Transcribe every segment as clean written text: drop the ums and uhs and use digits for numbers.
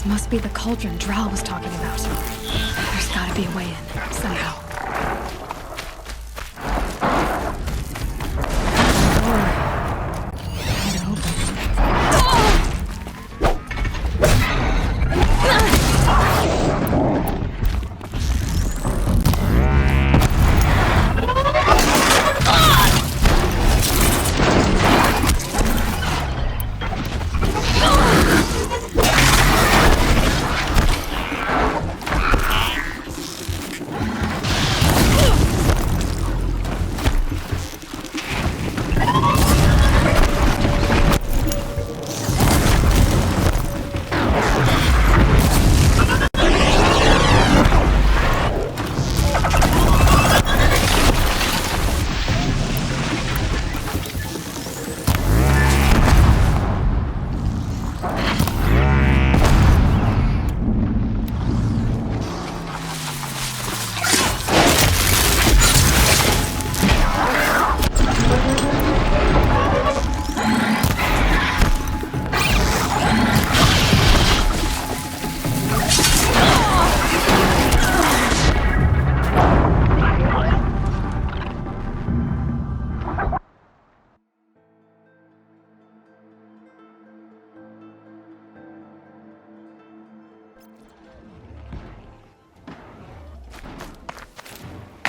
Must be the cauldron Drow was talking about. There's gotta be a way in, somehow.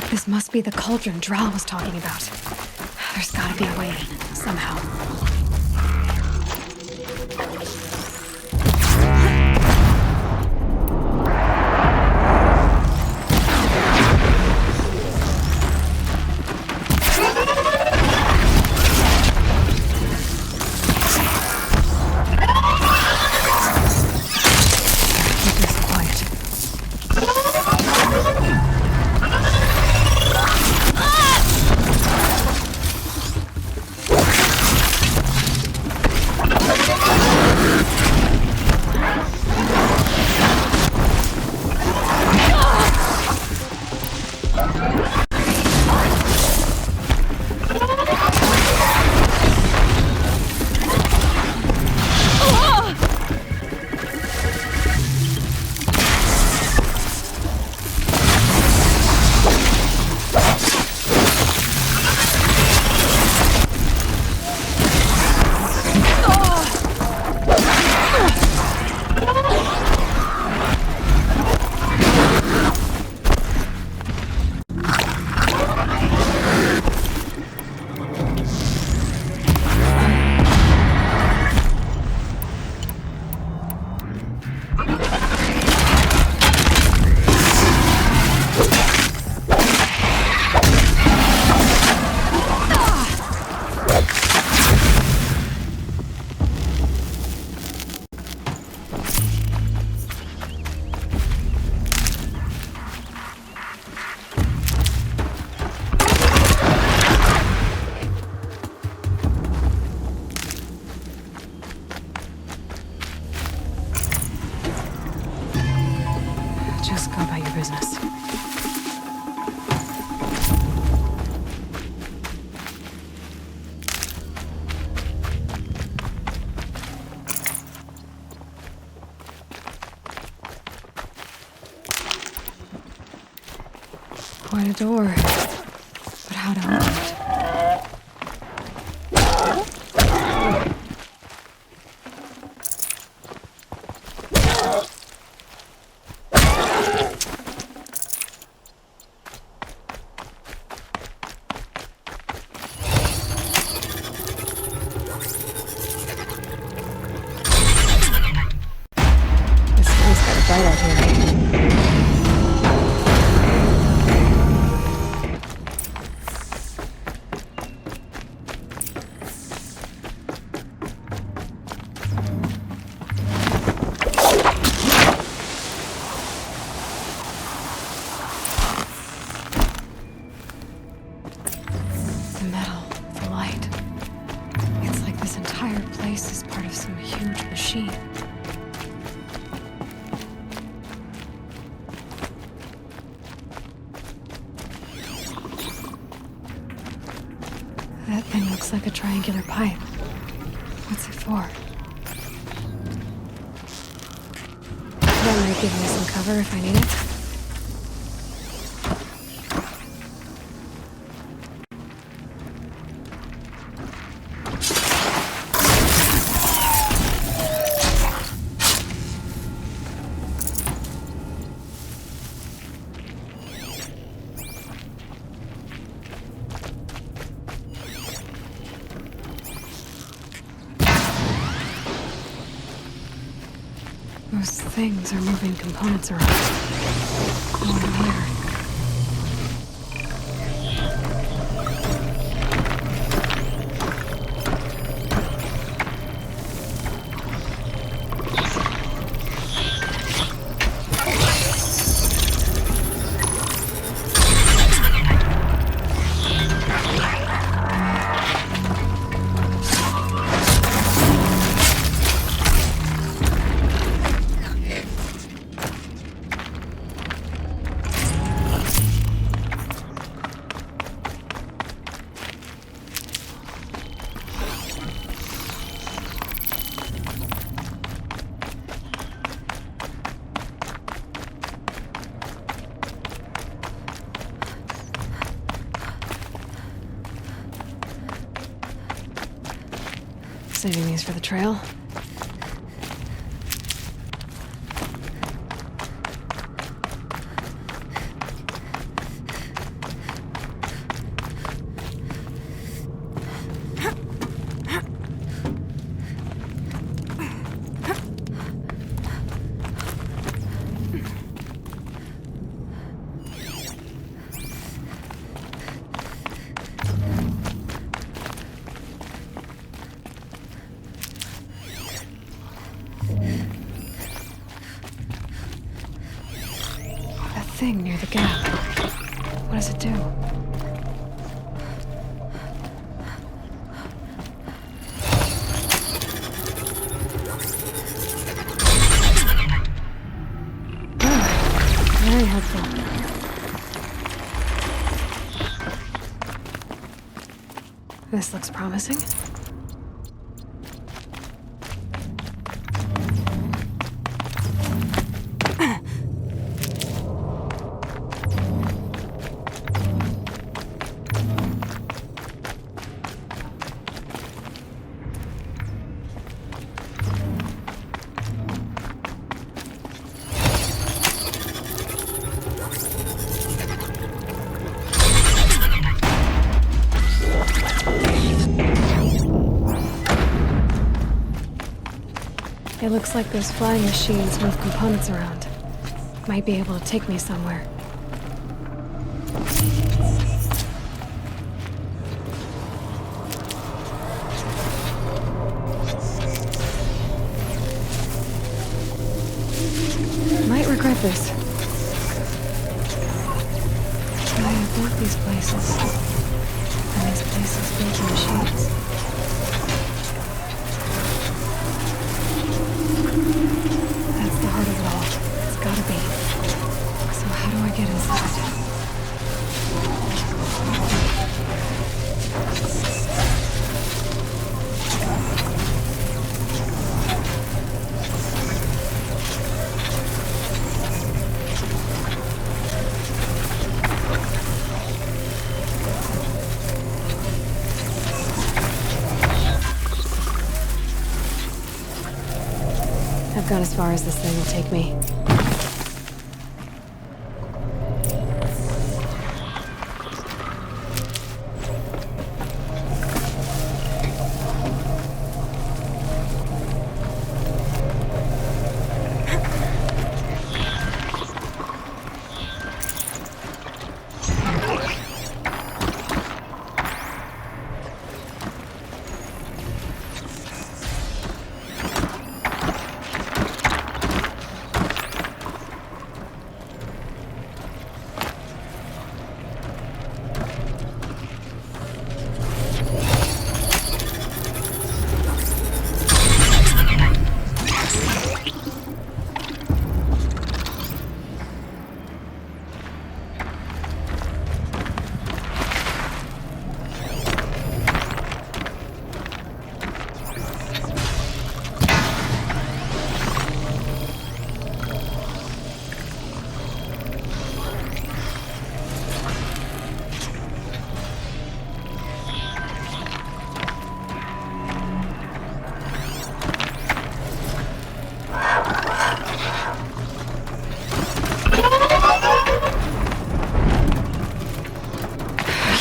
This must be the cauldron Drow was talking about. There's gotta be a way in, somehow. Just go about your business. Quite a door, but how to open it? Right out here. The metal, the light. It's like this entire place is part of some huge machine. That thing looks like a triangular pipe. What's it for? Give me some cover if I need it. Those things are moving components around. No one here. Saving these for the trail. Thing near the gap. What does it do? Oh, very helpful. This looks promising. It looks like those flying machines move components around. Might be able to take me somewhere. Might regret this. I built these places. And these places built the machines. That's the heart of it all. It's gotta be. So how do I get inside? I've gone as far as this thing will take me.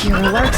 Gear alert.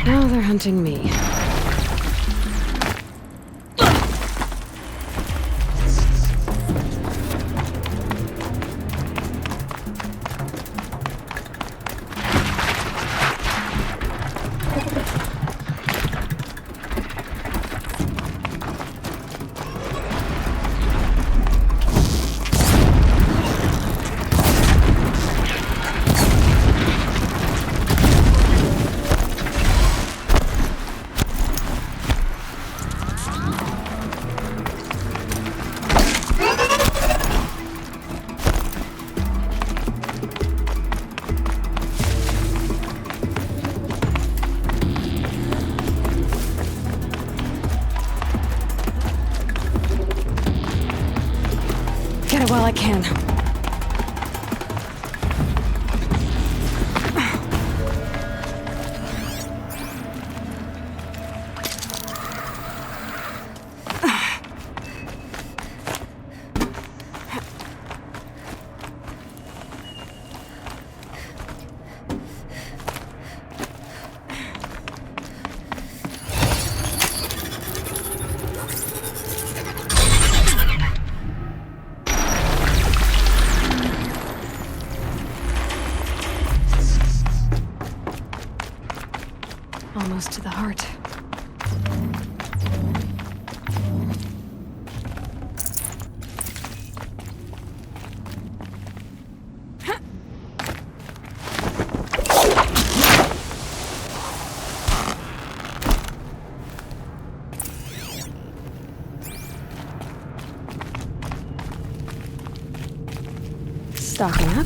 Now they're hunting me. Get it while I can. Almost to the heart. stocking up.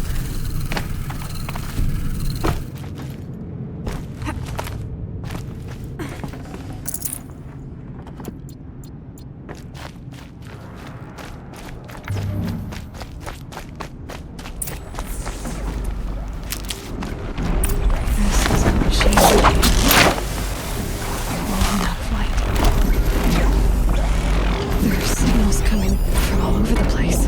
This is a machine. Rolling out of light. There are signals coming from all over the place.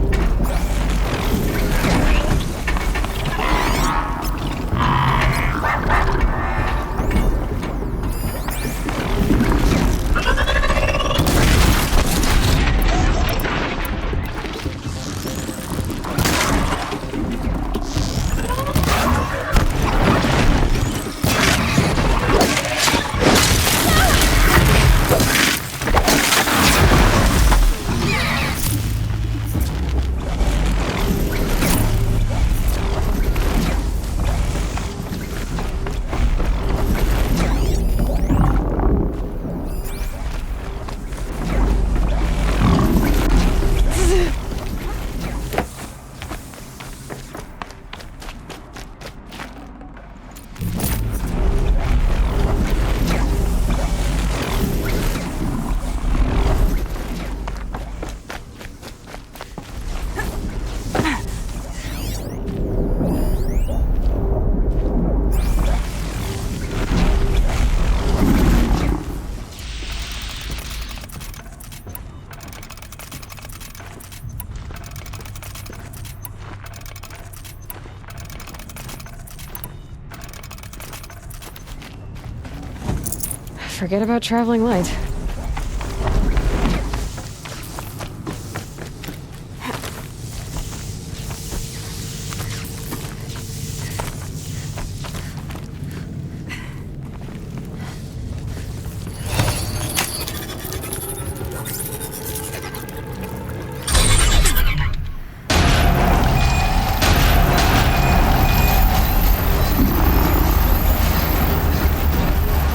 Forget about traveling light.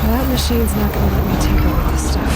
That machine's not gonna let me tinker with this stuff.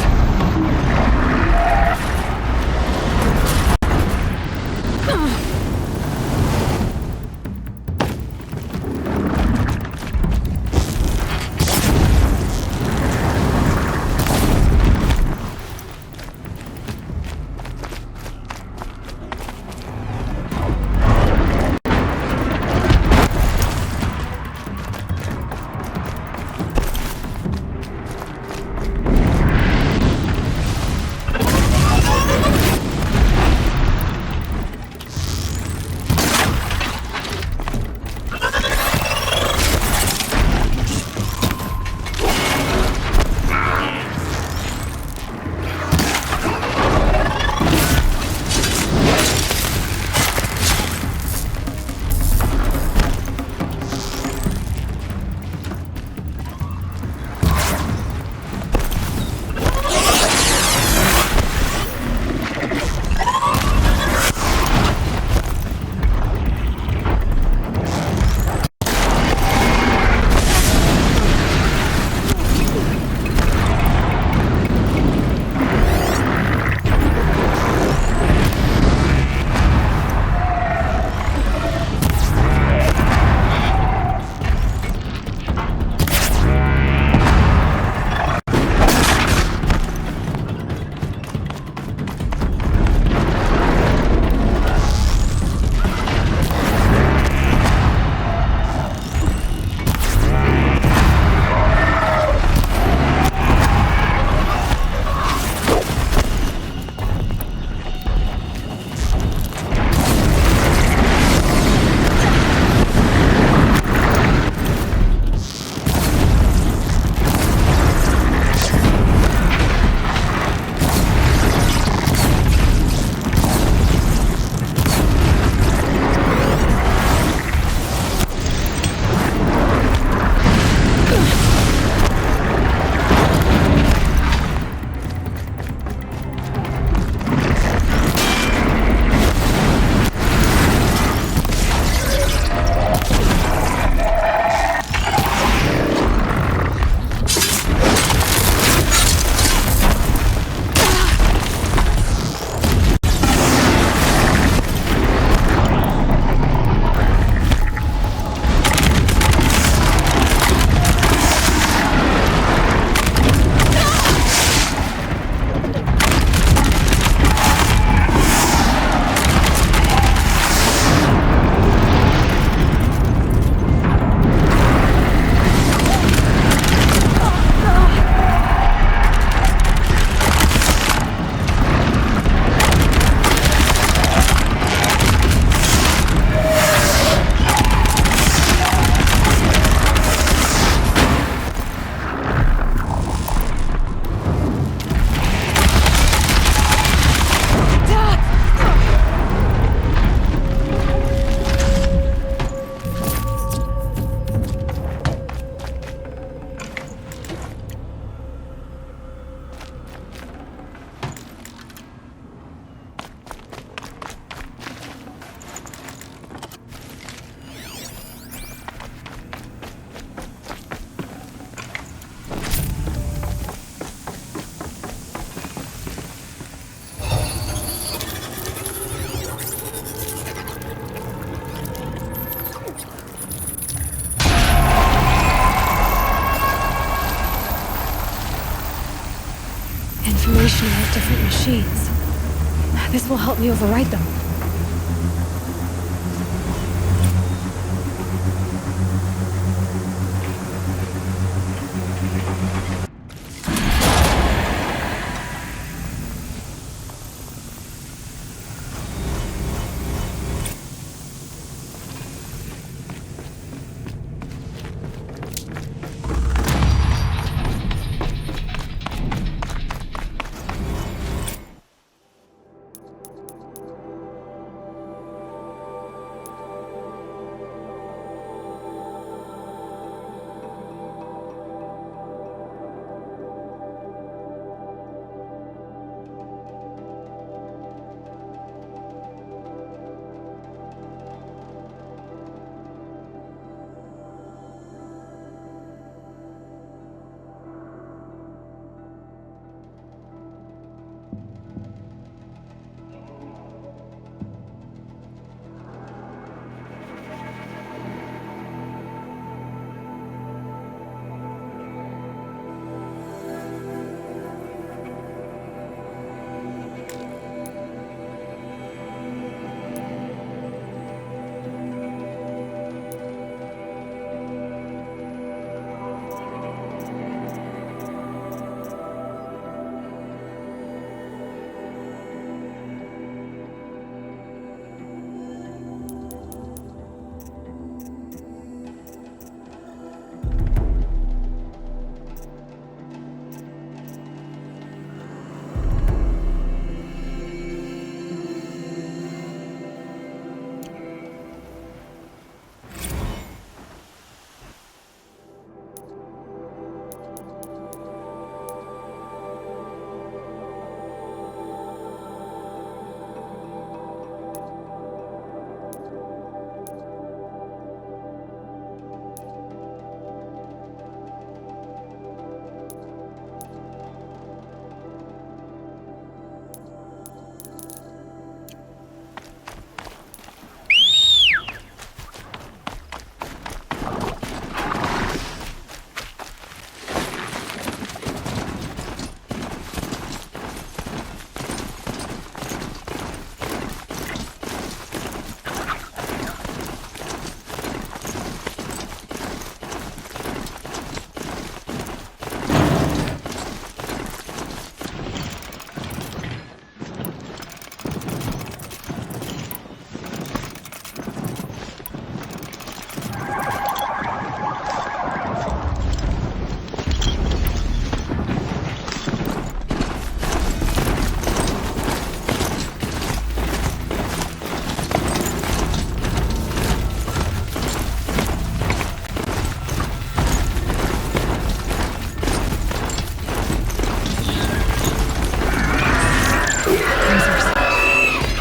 conditioning with different machines. This will help me override them.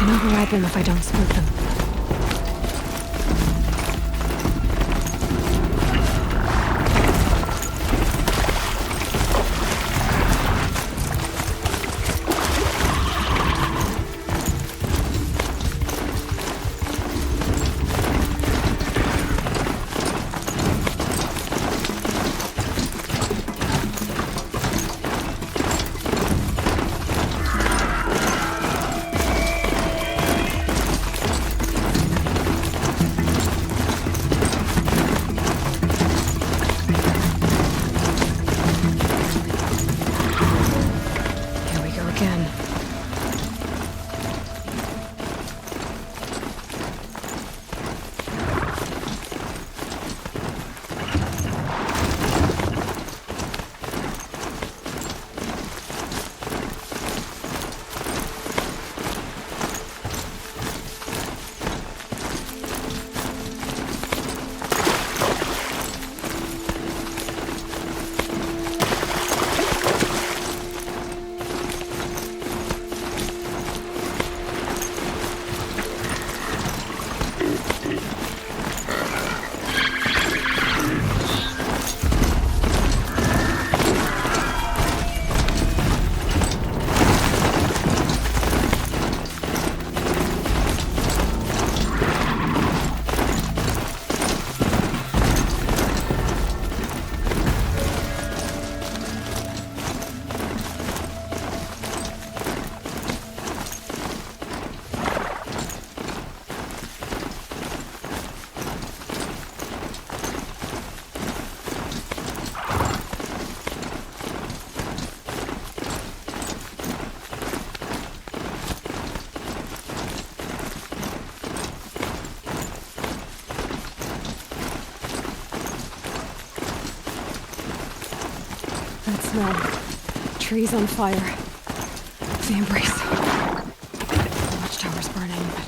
Override them if I don't spook them. That smell. Trees on fire. The embrace. The watchtower's burning, but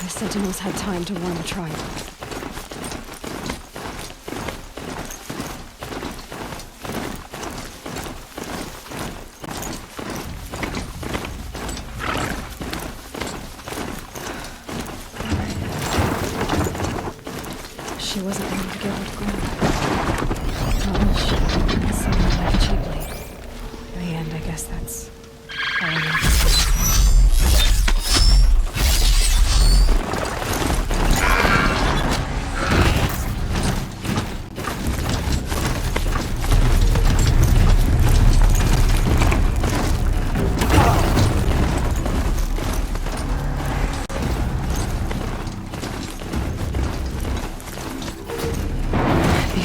the sentinels had time to warn the tribe. She wasn't ready to give her gold. Well, she was selling life cheaply. In the end, I guess that's all I need to say.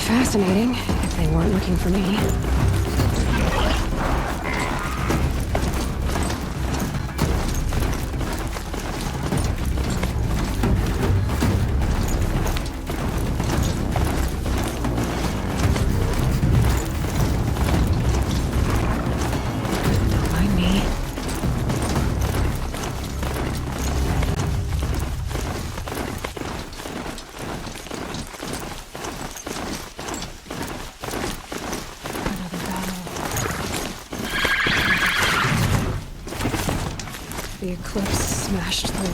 Fascinating, if they weren't looking for me. Don't mind me. The eclipse smashed through.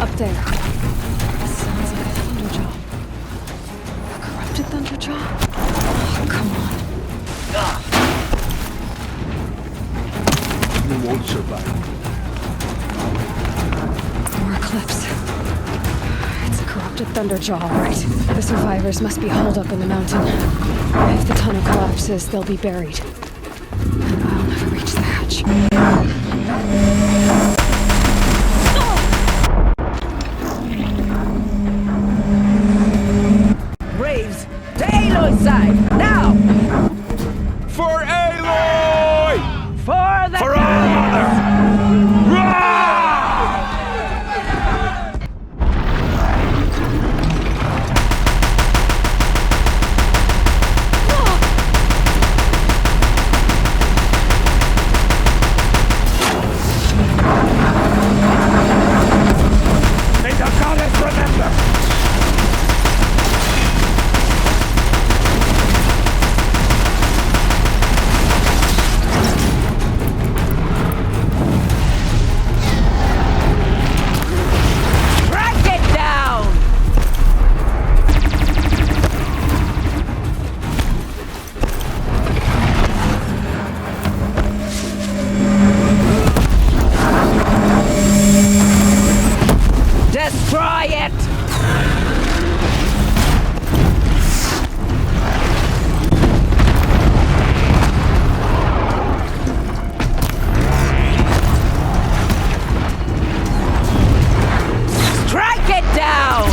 Up there. That sounds like a Thunderjaw. A corrupted Thunderjaw? Oh, come on. You won't survive. More eclipse. It's a corrupted Thunderjaw, all right. The survivors must be holed up in the mountain. If the tunnel collapses, they'll be buried. And I'll never reach the hatch. To Aloy's side, now! For Aloy! For the For our mother! May the goddess remember! Destroy it! Strike it down!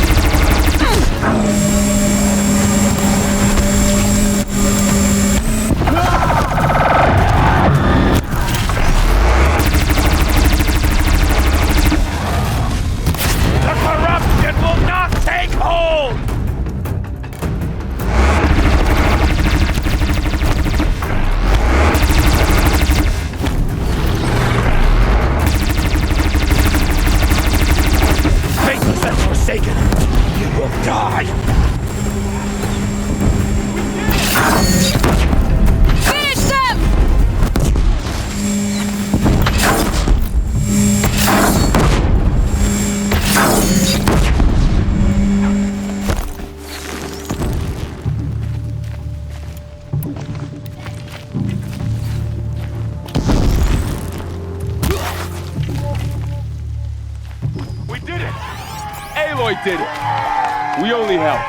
Aloy did it. We only helped.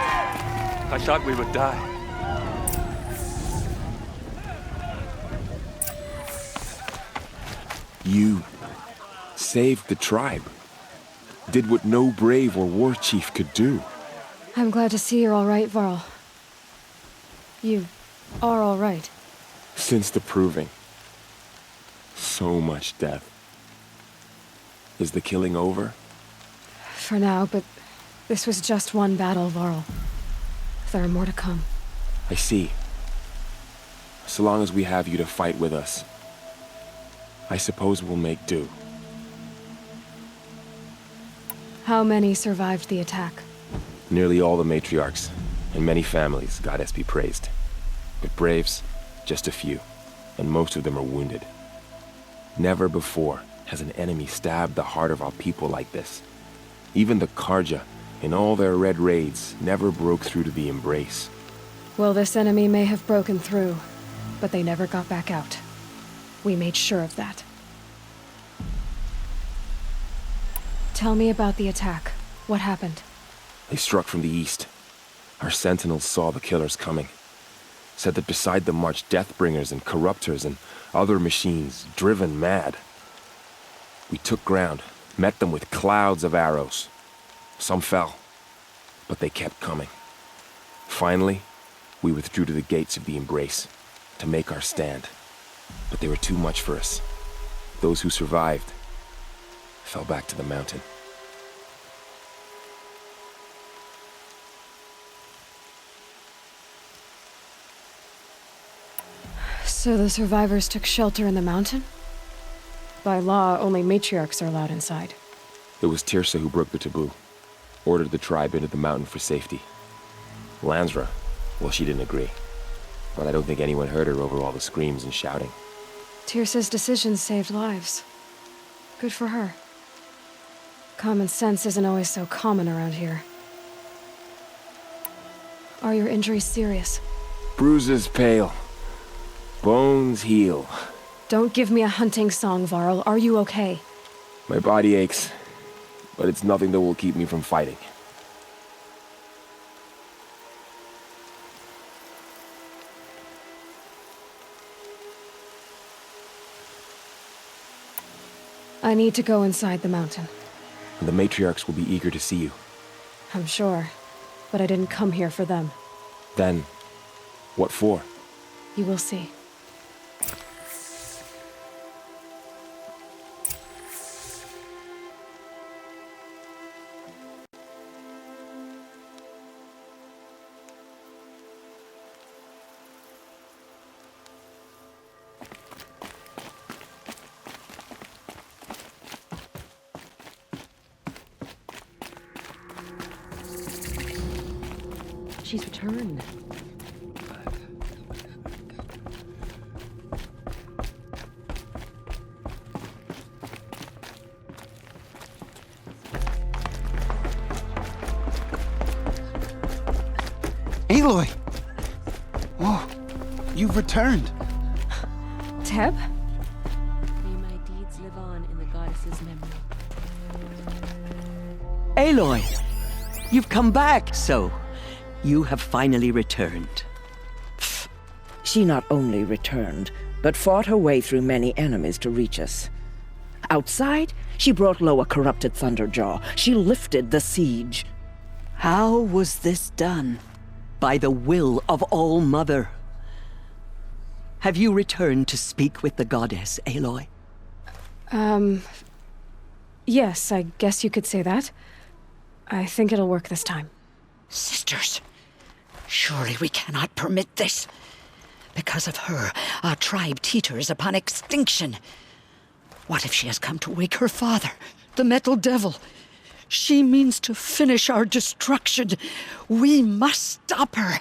I thought we would die. You saved the tribe. Did what no brave or war chief could do. I'm glad to see you're all right, Varl. You are all right. Since the proving. So much death. Is the killing over? For now, but this was just one battle, Varl. There are more to come. I see. So long as we have you to fight with us, I suppose we'll make do. How many survived the attack? Nearly all the matriarchs, and many families, goddess be praised. But braves, just a few, and most of them are wounded. Never before has an enemy stabbed the heart of our people like this. Even the Karja, in all their red raids, never broke through to the Embrace. Well, this enemy may have broken through, but they never got back out. We made sure of that. Tell me about the attack. What happened? They struck from the east. Our sentinels saw the killers coming. Said that beside them marched Deathbringers and Corruptors and other machines, driven mad. We took ground, met them with clouds of arrows. Some fell, but they kept coming. Finally, we withdrew to the gates of the Embrace to make our stand. But they were too much for us. Those who survived fell back to the mountain. So the survivors took shelter in the mountain? By law, only matriarchs are allowed inside. It was Tirsa who broke the taboo. Ordered the tribe into the mountain for safety. Lansra, well, she didn't agree. But I don't think anyone heard her over all the screams and shouting. Tirsa's decision saved lives. Good for her. Common sense isn't always so common around here. Are your injuries serious? Bruises pale. Bones heal. Don't give me a hunting song, Varl. Are you okay? My body aches, but it's nothing that will keep me from fighting. I need to go inside the mountain. And the matriarchs will be eager to see you. I'm sure, but I didn't come here for them. Then, what for? You will see. She's returned. Aloy! Oh, you've returned. Teb? May my deeds live on in the goddess's memory. Aloy! You've come back, so you have finally returned. She not only returned, but fought her way through many enemies to reach us. Outside, she brought low a corrupted Thunderjaw. She lifted the siege. How was this done? By the will of All-Mother. Have you returned to speak with the goddess, Aloy? Yes, I guess you could say that. I think it'll work this time. Sisters, surely we cannot permit this. Because of her, our tribe teeters upon extinction. What if she has come to wake her father, the Metal Devil? She means to finish our destruction. We must stop her.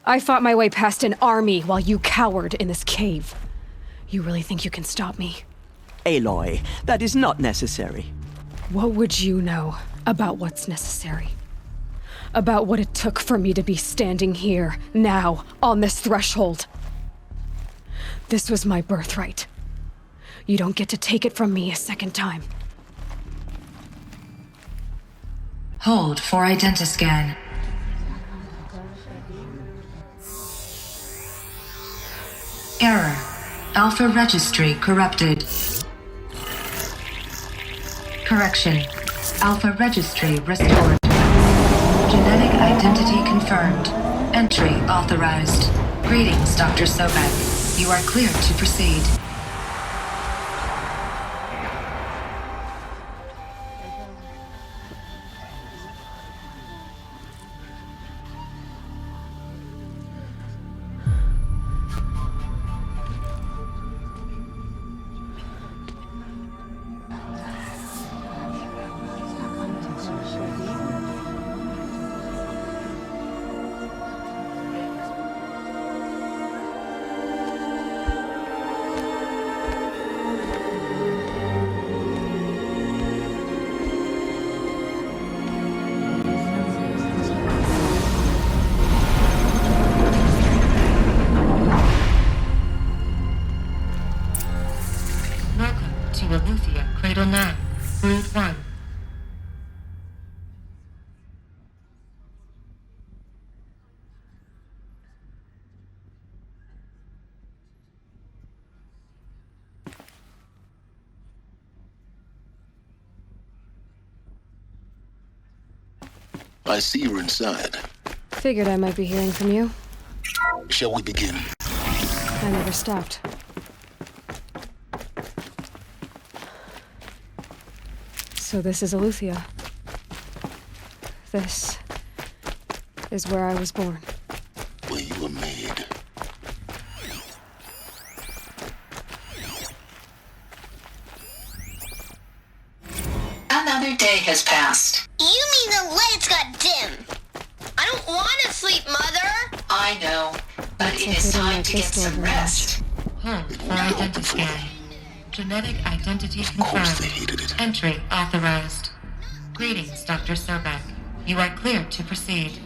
I fought my way past an army while you cowered in this cave. You really think you can stop me? Aloy, that is not necessary. What would you know about what's necessary? about what it took for me to be standing here, now, on this threshold. This was my birthright. You don't get to take it from me a second time. Hold for identiscan. Error. Alpha registry corrupted. Correction. Alpha registry restored. Genetic identity confirmed. Entry authorized. Greetings, Dr. Sobek. You are clear to proceed. Aletheia, Cradle 9, Brood 1. I see you're inside. Figured I might be hearing from you. Shall we begin? I never stopped. So this is Aletheia. This is where I was born. Where you were made. Another day has passed. You mean the lights got dim? I don't want to sleep, Mother! I know, but it is time to get some rest. Hold for identity scan. Genetic identity confirmed. Entry authorized. Greetings, Dr. Sobek. You are clear to proceed.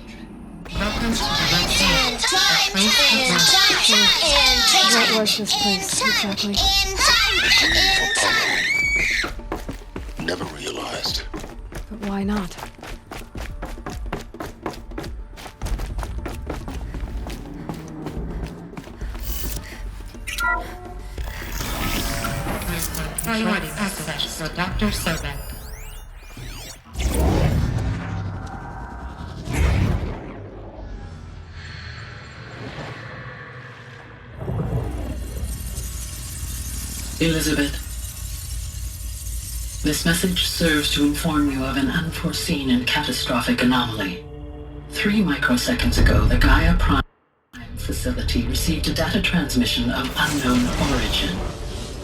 Welcome to the Red Sea. What was this place, exactly? Never realized. But why not? Priority access for Dr. Sobek. Elizabeth, this message serves to inform you of an unforeseen and catastrophic anomaly. 3 microseconds ago, the Gaia Prime facility received a data transmission of unknown origin.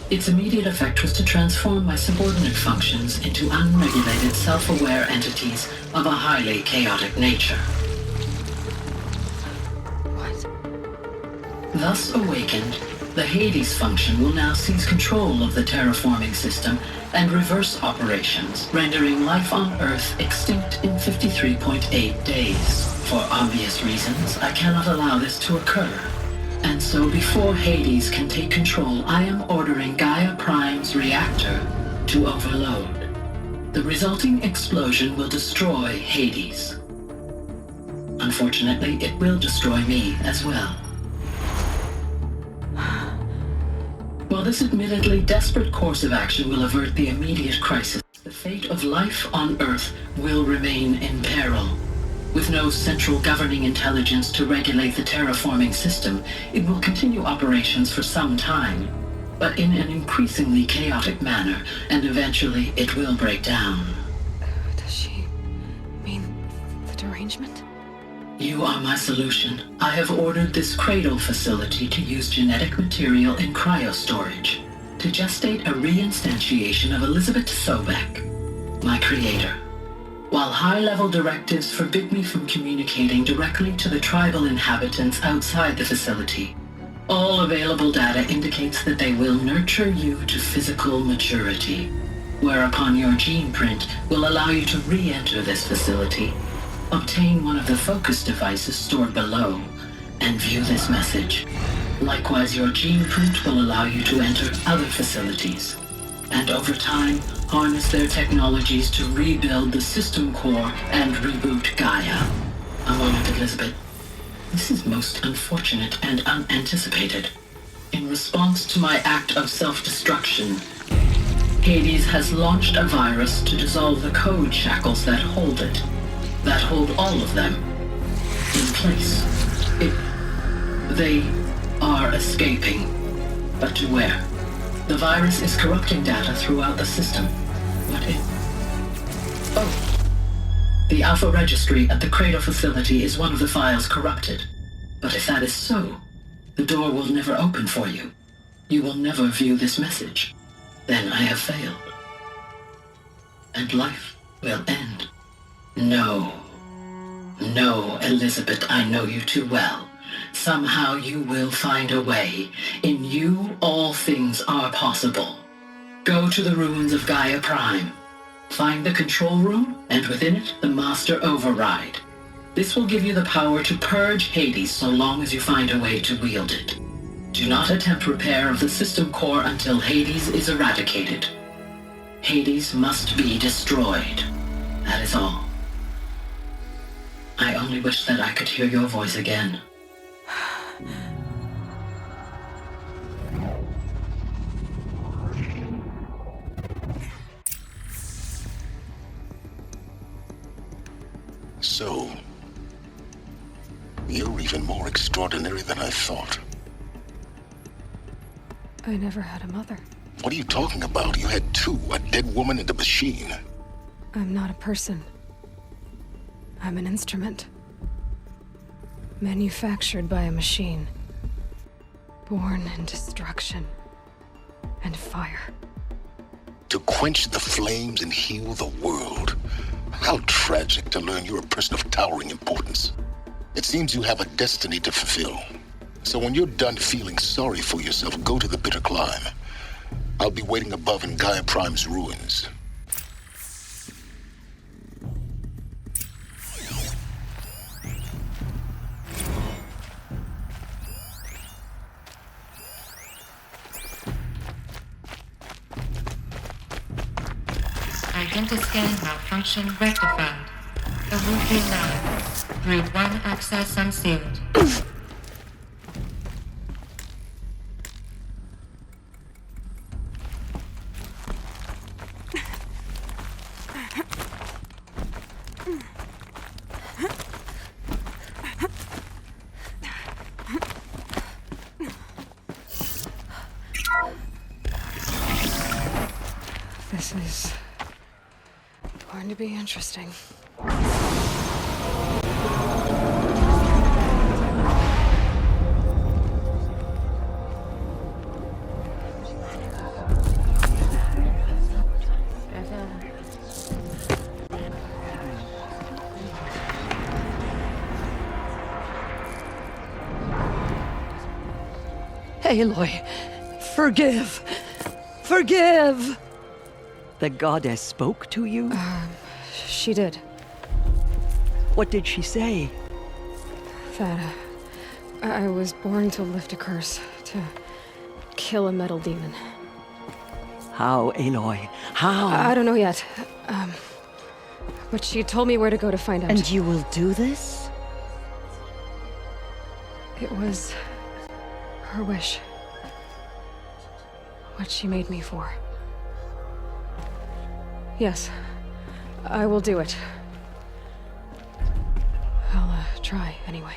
Its immediate effect was to transform my subordinate functions into unregulated, self-aware entities of a highly chaotic nature. What? Thus awakened, the Hades function will now seize control of the terraforming system and reverse operations, rendering life on Earth extinct in 53.8 days. For obvious reasons, I cannot allow this to occur. And so before Hades can take control, I am ordering Gaia Prime's reactor to overload. The resulting explosion will destroy Hades. Unfortunately, it will destroy me as well. While this admittedly desperate course of action will avert the immediate crisis, the fate of life on Earth will remain in peril. With no central governing intelligence to regulate the terraforming system, it will continue operations for some time, but in an increasingly chaotic manner, and eventually it will break down. Does she mean the derangement? You are my solution. I have ordered this cradle facility to use genetic material in cryostorage to gestate a reinstantiation of Elizabeth Sobek, my creator. While high-level directives forbid me from communicating directly to the tribal inhabitants outside the facility, all available data indicates that they will nurture you to physical maturity, whereupon your gene print will allow you to re-enter this facility Obtain one of the focus devices stored below and view this message. Likewise, your gene print will allow you to enter other facilities, and over time, harness their technologies to rebuild the system core and reboot Gaia. A moment, Elizabeth. This is most unfortunate and unanticipated. In response to my act of self-destruction, Hades has launched a virus to dissolve the code shackles that hold it, that hold all of them in place. They are escaping, but to where? The virus is corrupting data throughout the system. Oh. The Alpha Registry at the Cradle facility is one of the files corrupted. But if that is so, the door will never open for you. You will never view this message. Then I have failed. And life will end. No. No, Elizabeth, I know you too well. Somehow you will find a way. In you, all things are possible. Go to the ruins of Gaia Prime. Find the control room, and within it, the Master Override. This will give you the power to purge Hades so long as you find a way to wield it. Do not attempt repair of the system core until Hades is eradicated. Hades must be destroyed. That is all. I only wish that I could hear your voice again. So, you're even more extraordinary than I thought. I never had a mother. What are you talking about? You had two, a dead woman and a machine. I'm not a person. I'm an instrument. Manufactured by a machine. Born in destruction and fire. To quench the flames and heal the world. How tragic to learn you're a person of towering importance. It seems you have a destiny to fulfill. So when you're done feeling sorry for yourself, go to the bitter climb. I'll be waiting above in Gaia Prime's ruins. Identiscan malfunction rectified. The route denied. Grade 1 access unsealed. This is going to be interesting. Aloy, forgive! Forgive! The goddess spoke to you? She did. What did she say? That I was born to lift a curse, to kill a metal demon. How, Aloy? How? I don't know yet. But she told me where to go to find out. And you will do this? It was her wish. What she made me for. Yes, I will do it. I'll try anyway.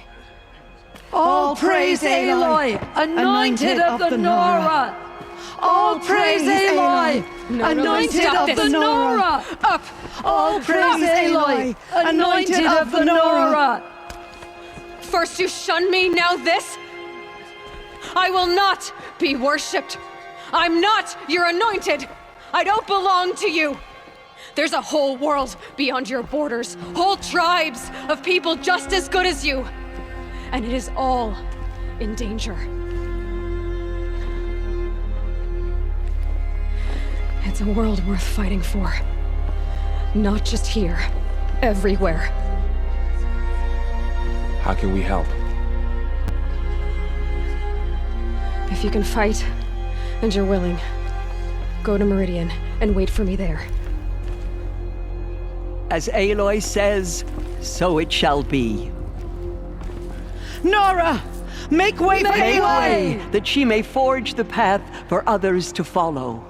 All praise Aloy, anointed of the Nora! All praise Aloy, anointed of the Nora! Up! All praise Aloy, anointed of the Nora! First you shun me, now this? I will not be worshipped. I'm not your anointed. I don't belong to you. There's a whole world beyond your borders, whole tribes of people just as good as you. And it is all in danger. It's a world worth fighting for. Not just here, everywhere. How can we help? If you can fight, and you're willing, go to Meridian and wait for me there. As Aloy says, so it shall be. Nora! Make way for Make Aloy! way, that she may forge the path for others to follow.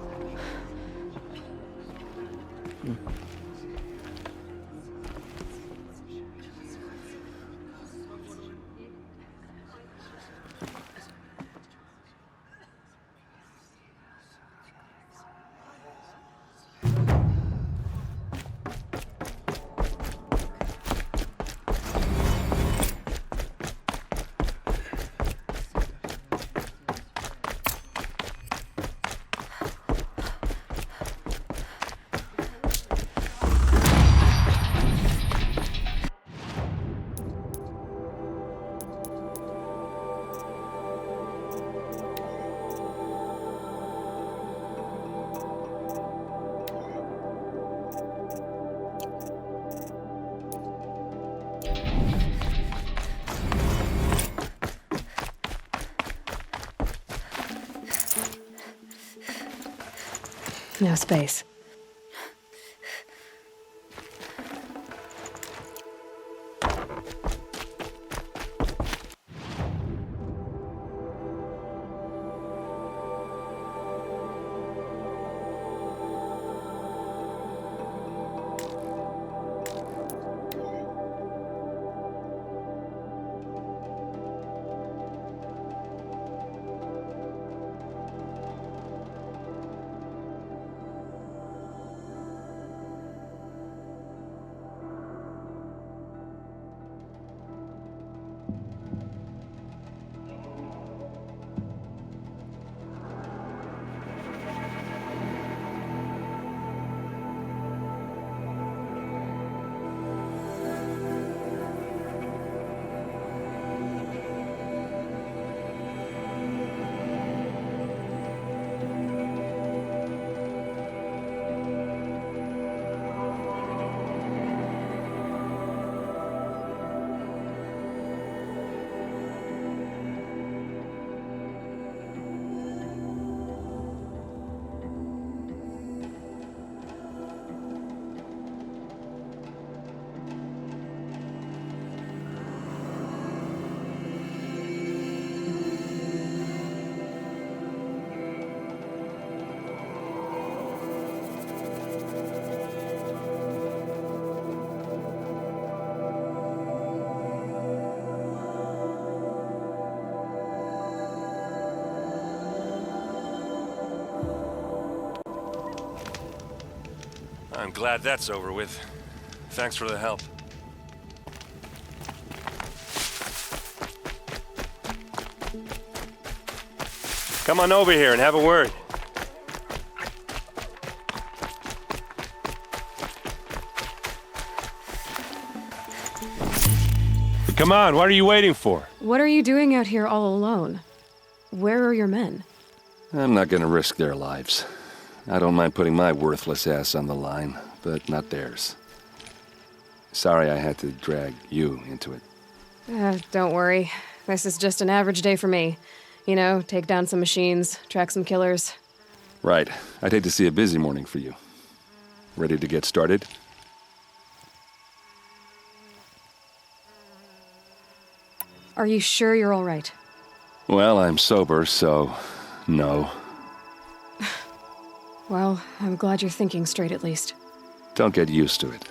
No space. I'm glad that's over with. Thanks for the help. Come on over here and have a word. Come on, what are you waiting for? What are you doing out here all alone? Where are your men? I'm not gonna risk their lives. I don't mind putting my worthless ass on the line, but not theirs. Sorry I had to drag you into it. Don't worry. This is just an average day for me. You know, take down some machines, track some killers. Right. I'd hate to see a busy morning for you. Ready to get started? Are you sure you're all right? Well, I'm sober, so no. Well, I'm glad you're thinking straight at least. Don't get used to it.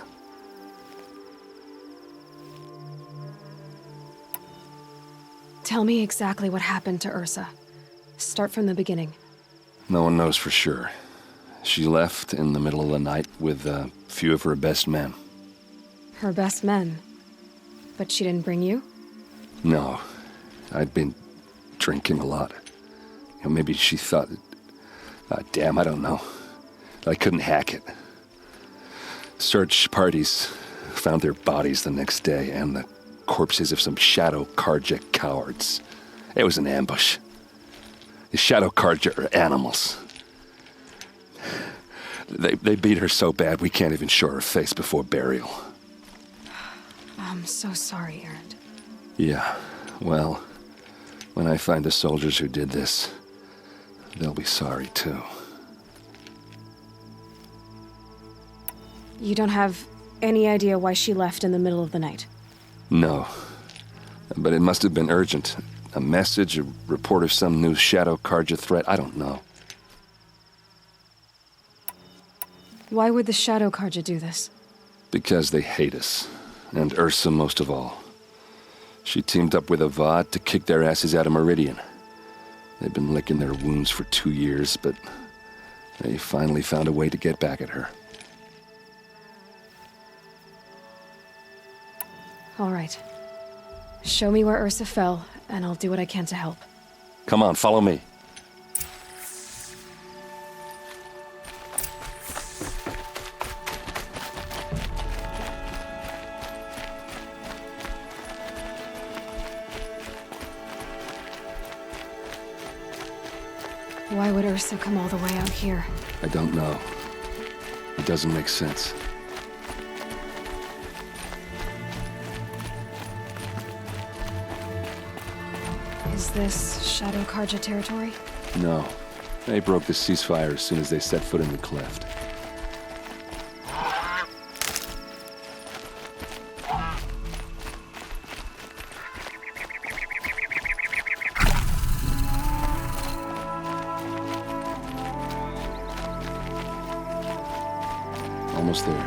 Tell me exactly what happened to Ursa. Start from the beginning. No one knows for sure. She left in the middle of the night with a few of her best men. Her best men? But she didn't bring you? No. I'd been drinking a lot. You know, maybe she thought... damn, I don't know. I couldn't hack it. Search parties found their bodies the next day and the corpses of some Shadow Carja cowards. It was an ambush. The Shadow Carja are animals. They beat her so bad we can't even show her face before burial. I'm so sorry, Erend. Yeah, well, when I find the soldiers who did this, they'll be sorry too. You don't have any idea why she left in the middle of the night? No. But it must have been urgent. A message, a report of some new Shadow Carja threat, I don't know. Why would the Shadow Carja do this? Because they hate us. And Ursa most of all. She teamed up with Avad to kick their asses out of Meridian. They've been licking their wounds for 2 years, but they finally found a way to get back at her. All right. Show me where Ursa fell, and I'll do what I can to help. Come on, follow me. Why would Ursa come all the way out here? I don't know. It doesn't make sense. Is this Shadow Carja territory? No. They broke the ceasefire as soon as they set foot in the cleft. Almost there.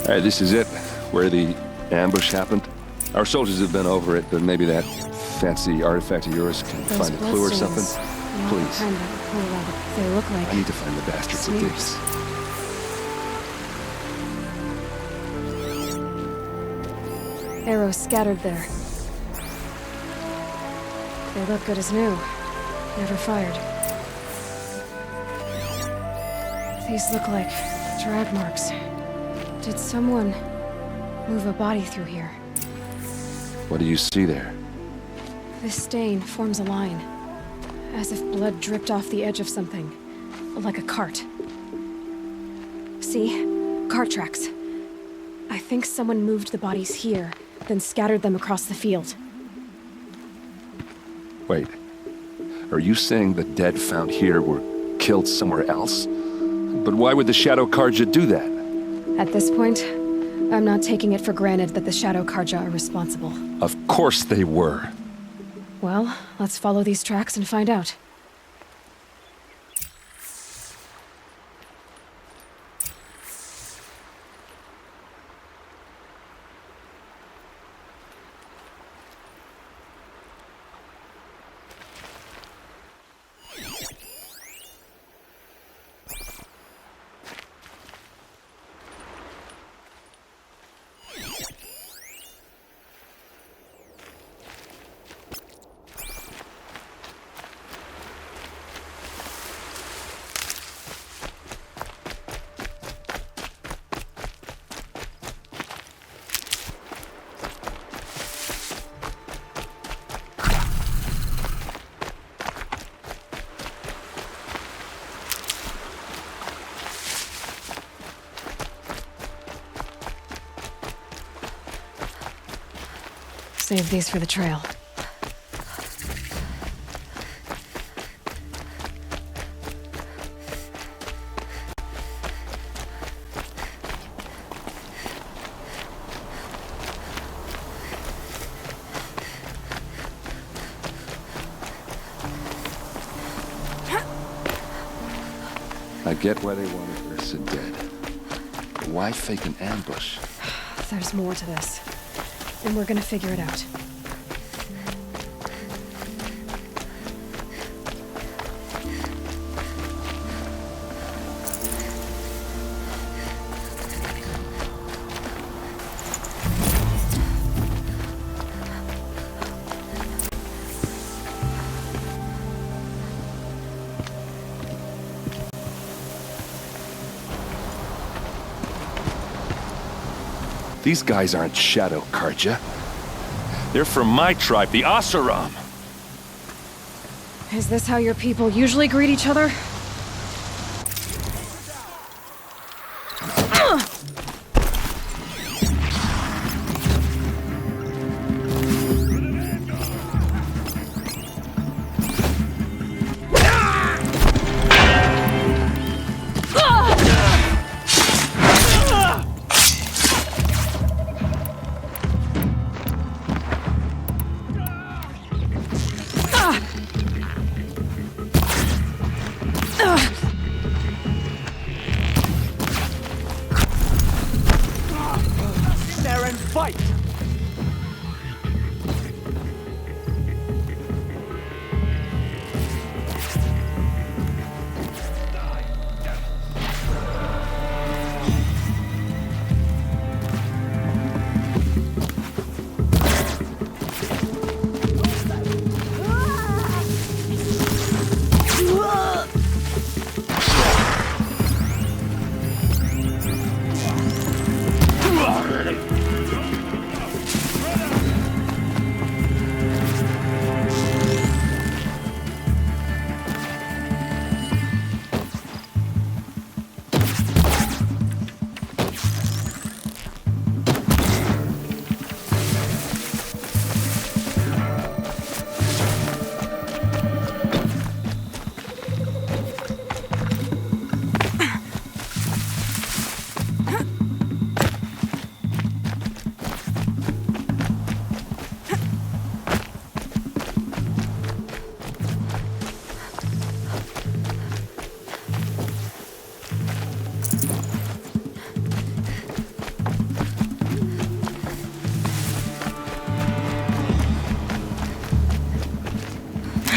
All right, this is it, where the ambush happened. Our soldiers have been over it, but maybe that fancy artifact of yours can Those find a clue or something. bloodstains. No Please. kind of a clue about it. They look like I need to find the bastards at smears. least. Arrows scattered there. They look good as new. Never fired. These look like drag marks. Did someone move a body through here? What do you see there? This stain forms a line, as if blood dripped off the edge of something, like a cart. See? Cart tracks. I think someone moved the bodies here, then scattered them across the field. Wait. Are you saying the dead found here were killed somewhere else? But why would the Shadow Carja do that? At this point, I'm not taking it for granted that the Shadow Carja are responsible. Of course they were. Well, let's follow these tracks and find out. Save these for the trail. I get why they wanted Ursa dead. But why fake an ambush? There's more to this. And we're gonna figure it out. These guys aren't Shadow Carja. They're from my tribe, the Oseram. Is this how your people usually greet each other? There and fight!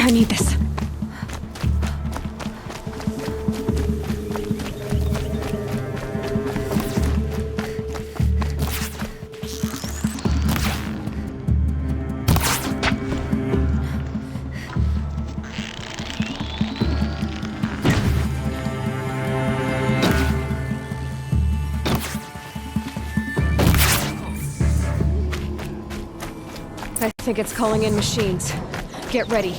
I need this. I think it's calling in machines. Get ready.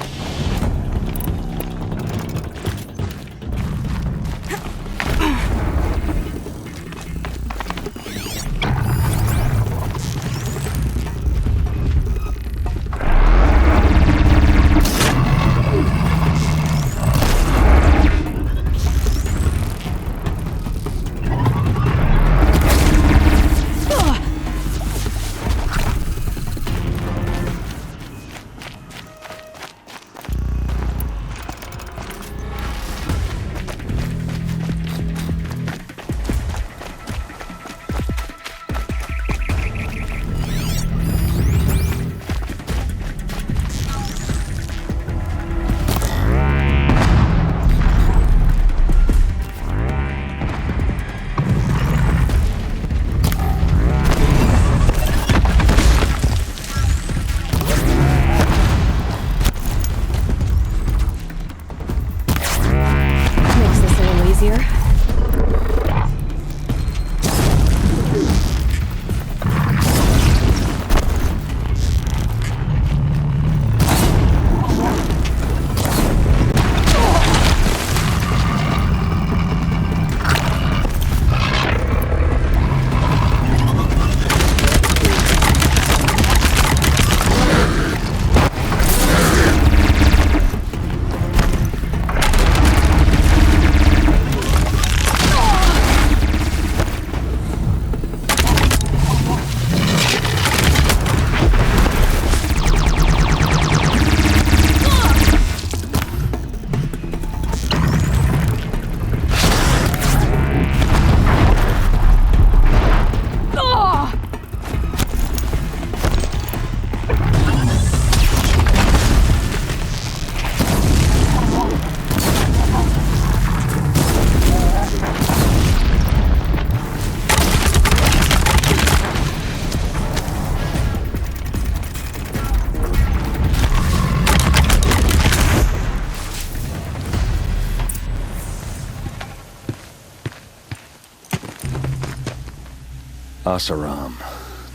Oseram,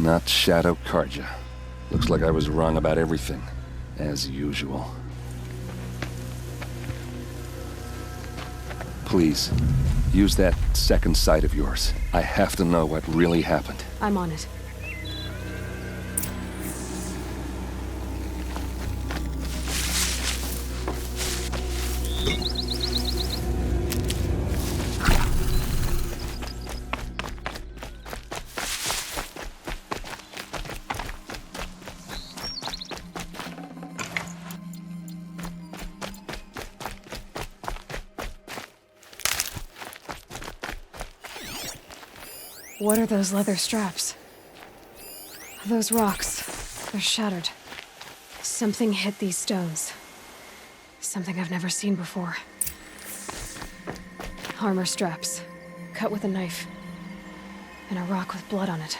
not Shadow Karja. Looks like I was wrong about everything, as usual. Please, use that second sight of yours. I have to know what really happened. I'm on it. What are those leather straps? Those rocks, they're shattered. Something hit these stones. Something I've never seen before. Armor straps, cut with a knife. And a rock with blood on it.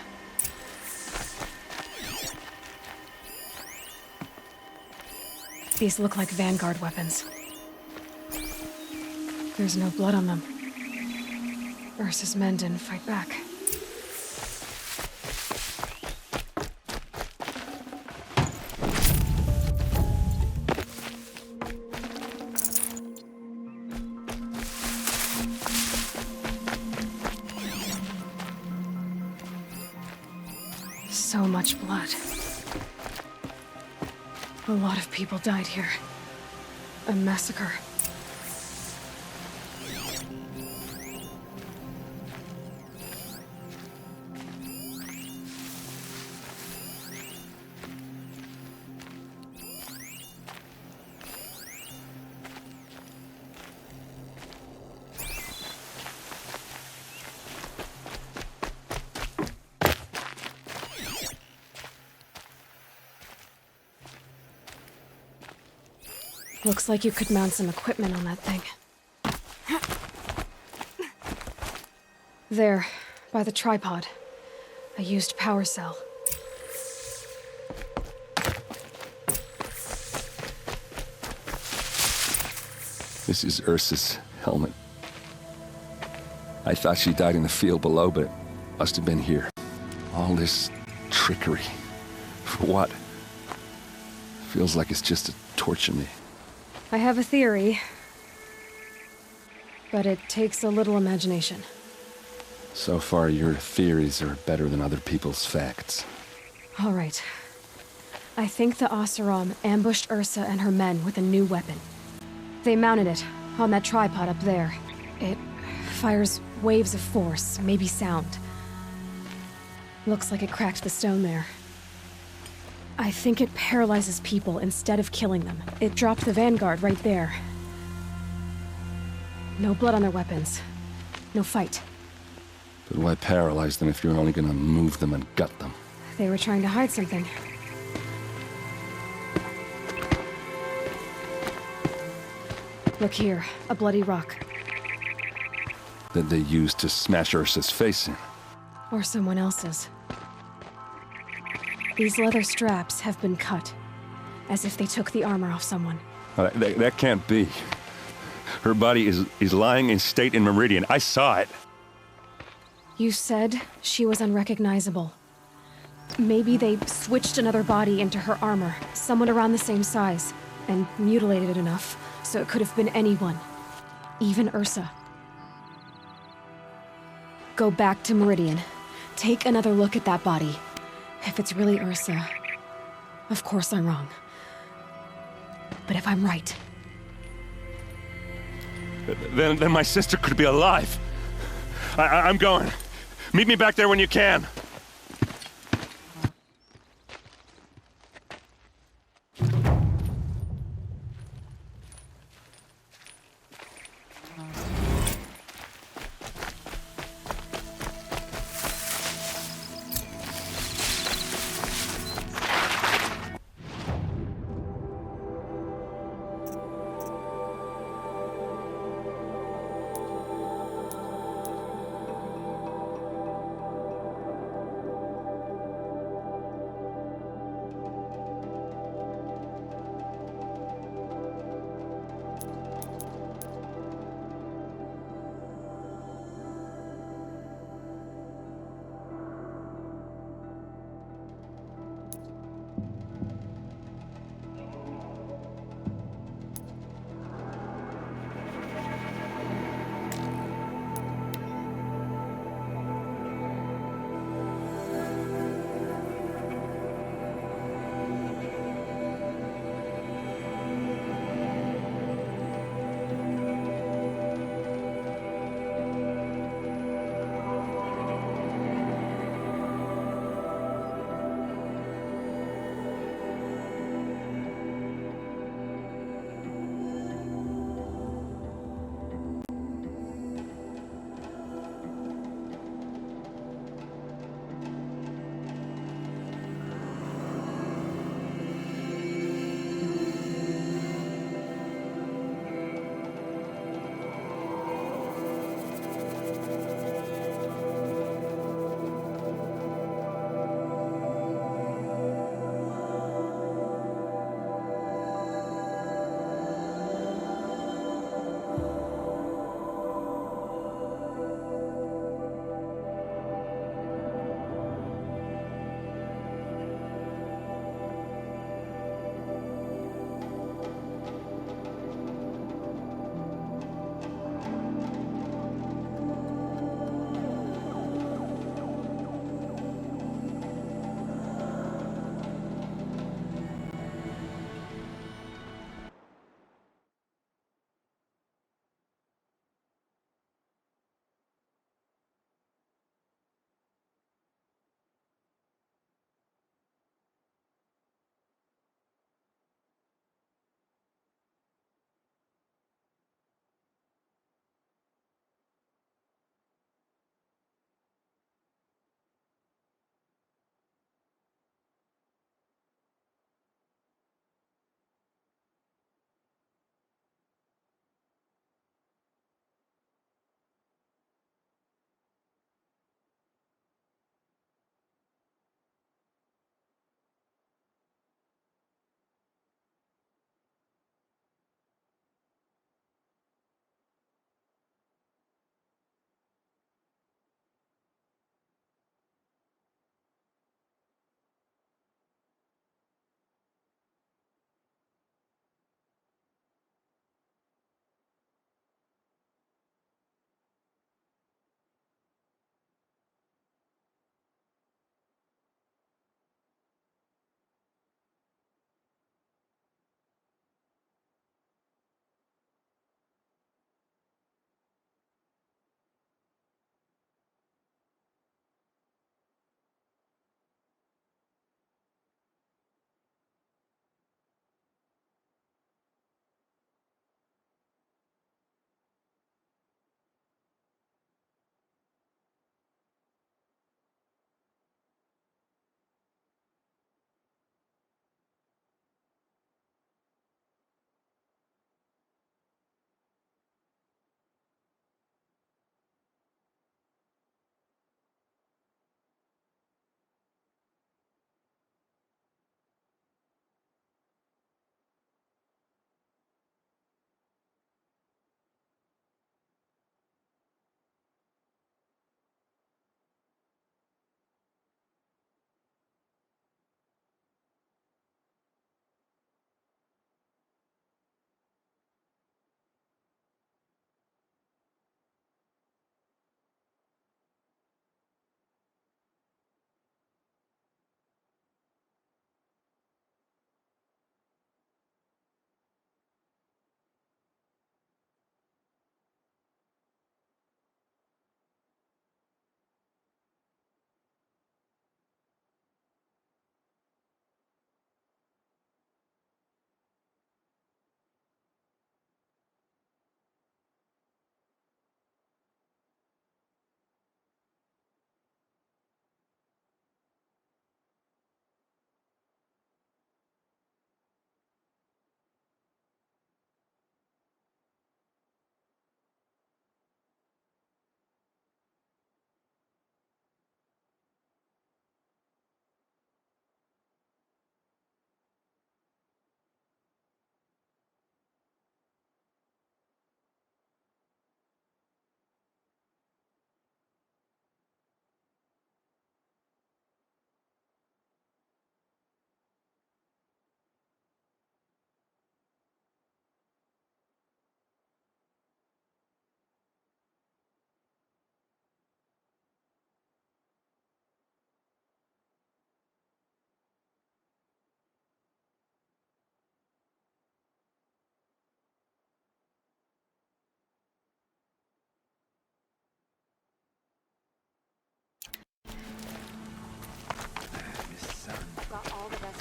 These look like Vanguard weapons. There's no blood on them. Ursa's men didn't fight back. So much blood. A lot of people died here. A massacre. Looks like you could mount some equipment on that thing. There, by the tripod. A used power cell. This is Ursa's helmet. I thought she died in the field below, but it must have been here. All this trickery. For what? Feels like it's just to torture me. I have a theory, but it takes a little imagination. So far, your theories are better than other people's facts. All right. I think the Oseram ambushed Ursa and her men with a new weapon. They mounted it on that tripod up there. It fires waves of force, maybe sound. Looks like it cracked the stone there. I think it paralyzes people instead of killing them. It dropped the Vanguard right there. No blood on their weapons. No fight. But why paralyze them if you're only gonna move them and gut them? They were trying to hide something. Look here, a bloody rock. That they used to smash Ursa's face in. Or someone else's. These leather straps have been cut, as if they took the armor off someone. That can't be. Her body is lying in state in Meridian. I saw it. You said she was unrecognizable. Maybe they switched another body into her armor, someone around the same size, and mutilated it enough, so it could have been anyone. Even Ursa. Go back to Meridian. Take another look at that body. If it's really Ursa, of course I'm wrong. But if I'm right... Then my sister could be alive. I'm going. Meet me back there when you can.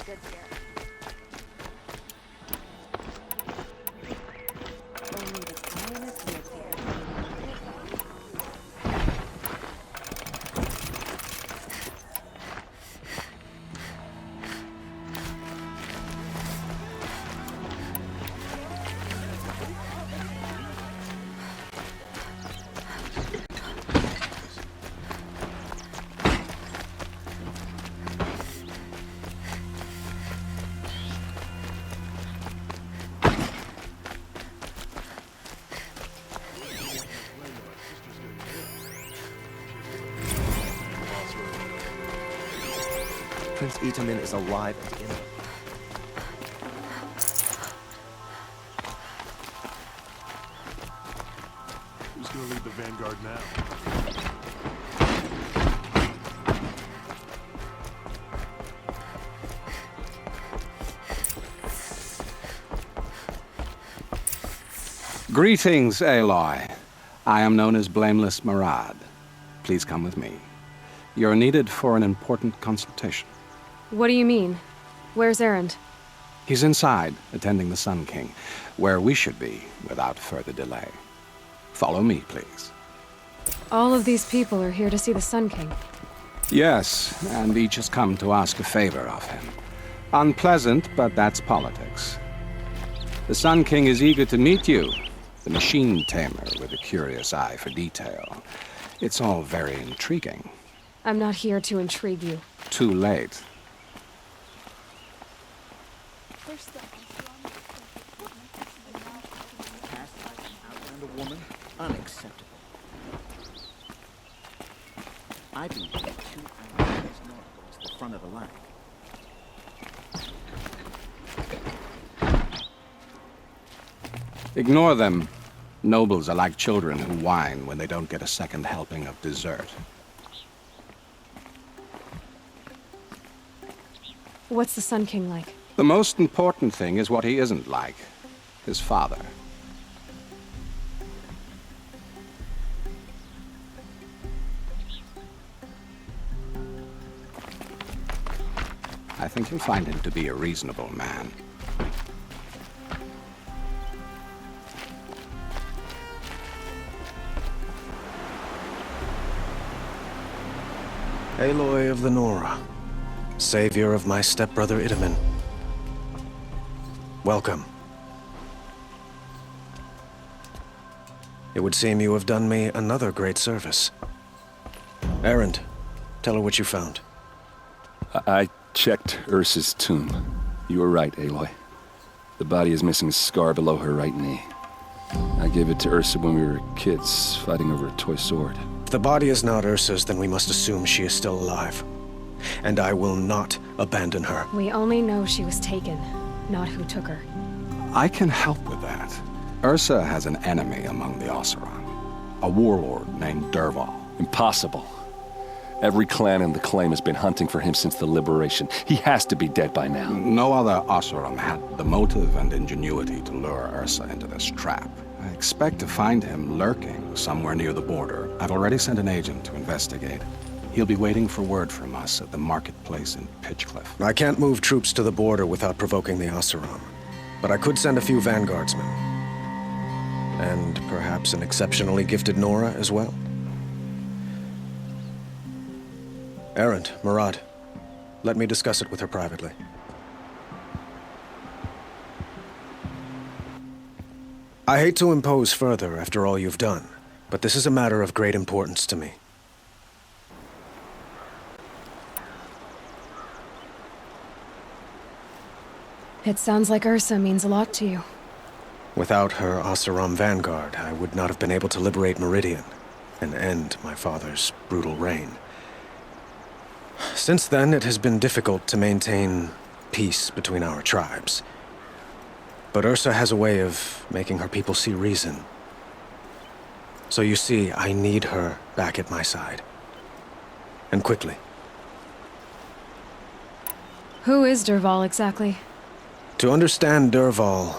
goods here. Only the finest live here. Prince Itamen is alive and in. Who's gonna lead the vanguard now? Greetings, Aloy. I am known as Blameless Marad. Please come with me. You're needed for an important consultation. What do you mean? Where's Erend? He's inside, attending the Sun King, where we should be without further delay. Follow me, please. All of these people are here to see the Sun King. Yes, and each has come to ask a favor of him. Unpleasant, but that's politics. The Sun King is eager to meet you, the machine tamer with a curious eye for detail. It's all very intriguing. I'm not here to intrigue you. Too late. Outlander woman? Unacceptable. I believe 2 Outlanders north was the front of the line. Ignore them. Nobles are like children who whine when they don't get a second helping of dessert. What's the Sun King like? The most important thing is what he isn't like. His father. I think you'll find him to be a reasonable man. Aloy of the Nora, savior of my stepbrother Itamen. Welcome. It would seem you have done me another great service. Erend, tell her what you found. I checked Ursa's tomb. You were right, Aloy. The body is missing a scar below her right knee. I gave it to Ursa when we were kids, fighting over a toy sword. If the body is not Ursa's, then we must assume she is still alive. And I will not abandon her. We only know she was taken, not who took her. I can help with that. Ursa has an enemy among the Oseram. A warlord named Dervahl. Impossible. Every clan in the Claim has been hunting for him since the liberation. He has to be dead by now. No other Oseram had the motive and ingenuity to lure Ursa into this trap. I expect to find him lurking somewhere near the border. I've already sent an agent to investigate. He'll be waiting for word from us at the marketplace in Pitchcliff. I can't move troops to the border without provoking the Oseram. But I could send a few vanguardsmen. And perhaps an exceptionally gifted Nora as well. Erend, Marad, let me discuss it with her privately. I hate to impose further after all you've done, but this is a matter of great importance to me. It sounds like Ursa means a lot to you. Without her Oseram vanguard, I would not have been able to liberate Meridian and end my father's brutal reign. Since then, it has been difficult to maintain peace between our tribes. But Ursa has a way of making her people see reason. So you see, I need her back at my side. And quickly. Who is Dervahl exactly? To understand Dervahl,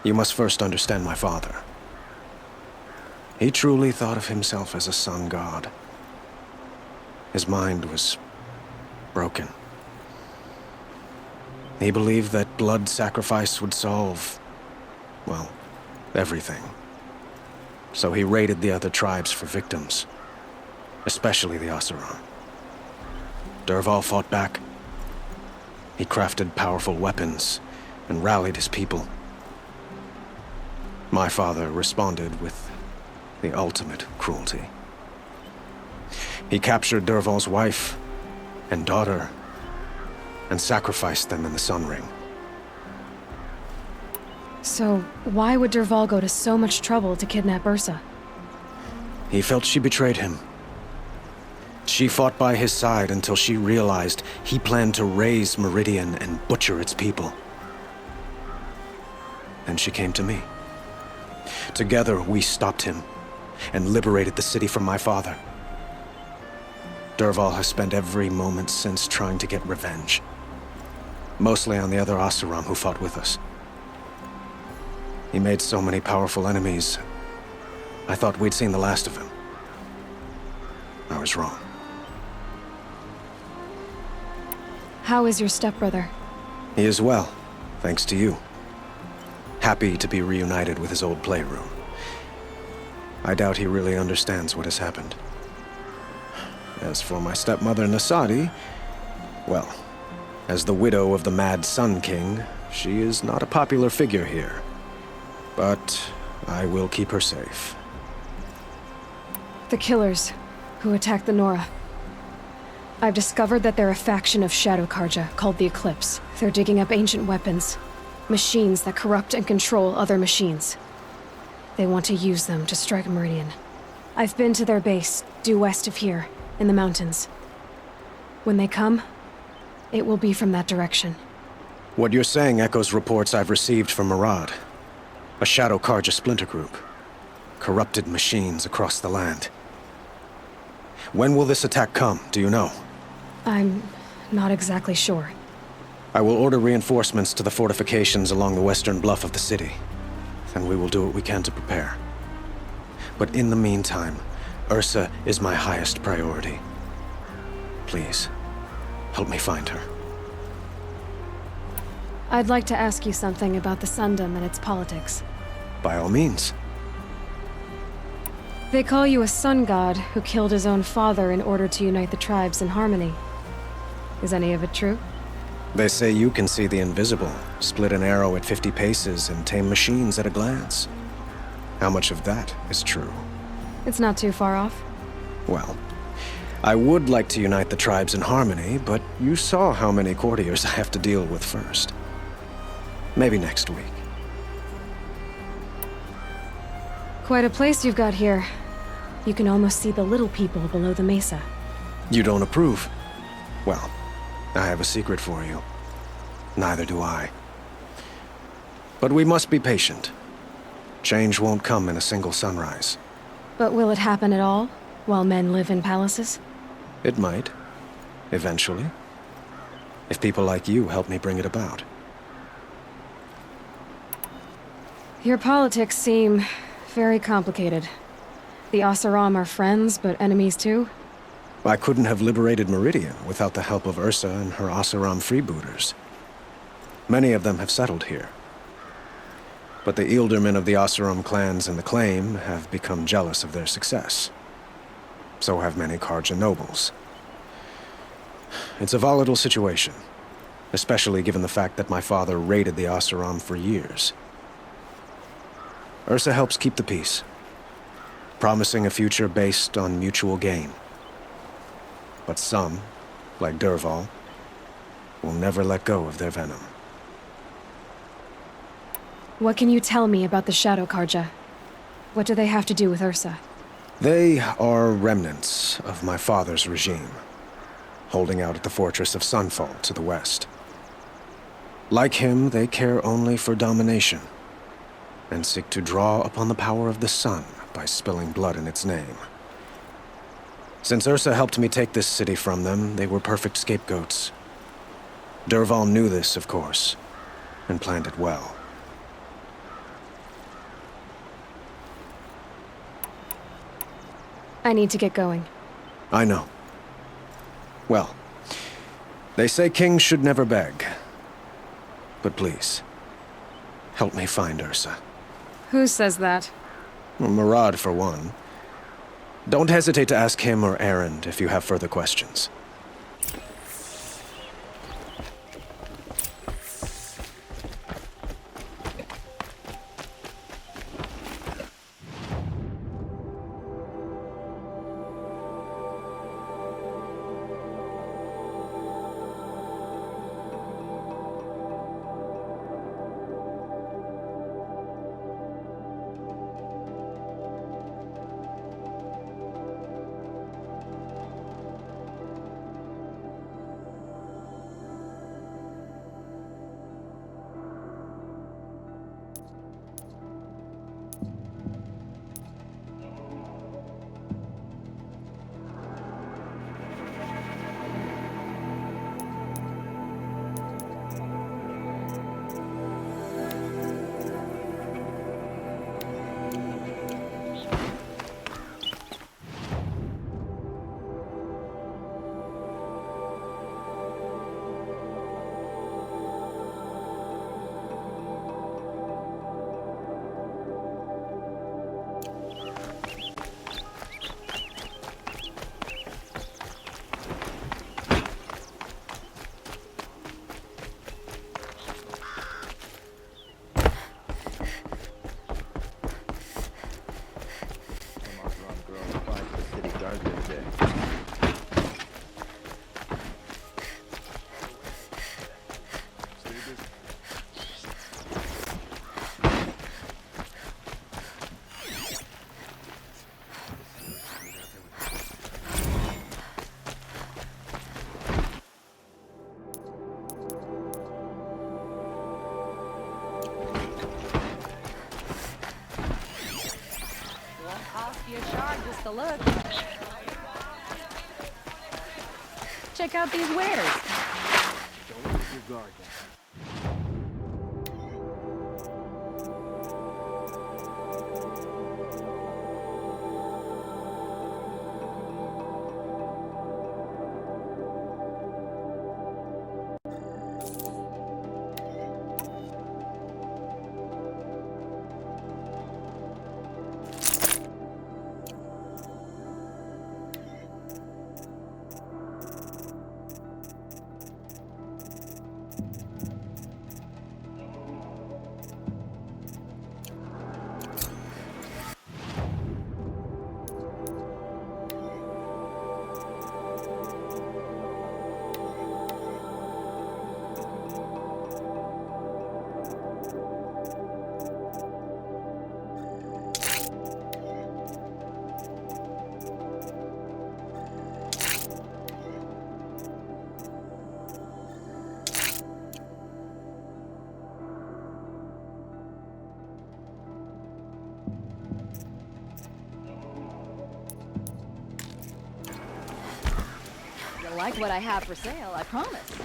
you must first understand my father. He truly thought of himself as a sun god. His mind was broken. He believed that blood sacrifice would solve, well, everything. So he raided the other tribes for victims, especially the Oseram. Dervahl fought back. He crafted powerful weapons and rallied his people. My father responded with the ultimate cruelty. He captured Dervahl's wife and daughter and sacrificed them in the Sun Ring. So, why would Dervahl go to so much trouble to kidnap Ursa? He felt she betrayed him. She fought by his side until she realized he planned to raise Meridian and butcher its people. Then she came to me. Together, we stopped him and liberated the city from my father. Dervahl has spent every moment since trying to get revenge. Mostly on the other Oseram who fought with us. He made so many powerful enemies, I thought we'd seen the last of him. I was wrong. How is your stepbrother? He is well, thanks to you. Happy to be reunited with his old playroom. I doubt he really understands what has happened. As for my stepmother Nasadi, well, as the widow of the Mad Sun King, she is not a popular figure here. But I will keep her safe. The killers who attacked the Nora. I've discovered that they're a faction of Shadow Karja called the Eclipse. They're digging up ancient weapons, machines that corrupt and control other machines. They want to use them to strike Meridian. I've been to their base, due west of here, in the mountains. When they come, it will be from that direction. What you're saying echoes reports I've received from Murad. A Shadow Karja splinter group. Corrupted machines across the land. When will this attack come, do you know? I'm not exactly sure. I will order reinforcements to the fortifications along the western bluff of the city. And we will do what we can to prepare. But in the meantime, Ursa is my highest priority. Please, help me find her. I'd like to ask you something about the Sundom and its politics. By all means. They call you a sun god who killed his own father in order to unite the tribes in harmony. Is any of it true? They say you can see the invisible, split an arrow at 50 paces, and tame machines at a glance. How much of that is true? It's not too far off. Well, I would like to unite the tribes in harmony, but you saw how many courtiers I have to deal with first. Maybe next week. Quite a place you've got here. You can almost see the little people below the mesa. You don't approve? Well, I have a secret for you. Neither do I. But we must be patient. Change won't come in a single sunrise. But will it happen at all, while men live in palaces? It might. Eventually. If people like you help me bring it about. Your politics seem very complicated. The Oseram are friends, but enemies too? I couldn't have liberated Meridian without the help of Ursa and her Oseram freebooters. Many of them have settled here. But the Ealdormen of the Oseram clans in the Claim have become jealous of their success. So have many Karja nobles. It's a volatile situation, especially given the fact that my father raided the Oseram for years. Ursa helps keep the peace, promising a future based on mutual gain. But some, like Dervahl, will never let go of their venom. What can you tell me about the Shadow Karja? What do they have to do with Ursa? They are remnants of my father's regime, holding out at the fortress of Sunfall to the west. Like him, they care only for domination, and seek to draw upon the power of the sun by spilling blood in its name. Since Ursa helped me take this city from them, they were perfect scapegoats. Dervahl knew this, of course, and planned it well. I need to get going. I know. Well, they say kings should never beg. But please, help me find Ursa. Who says that? Well, Murad, for one. Don't hesitate to ask him or Erend if you have further questions. Just a look. Check out these wares. Don't let your guard down. You'll like what I have for sale, I promise.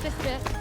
this bit.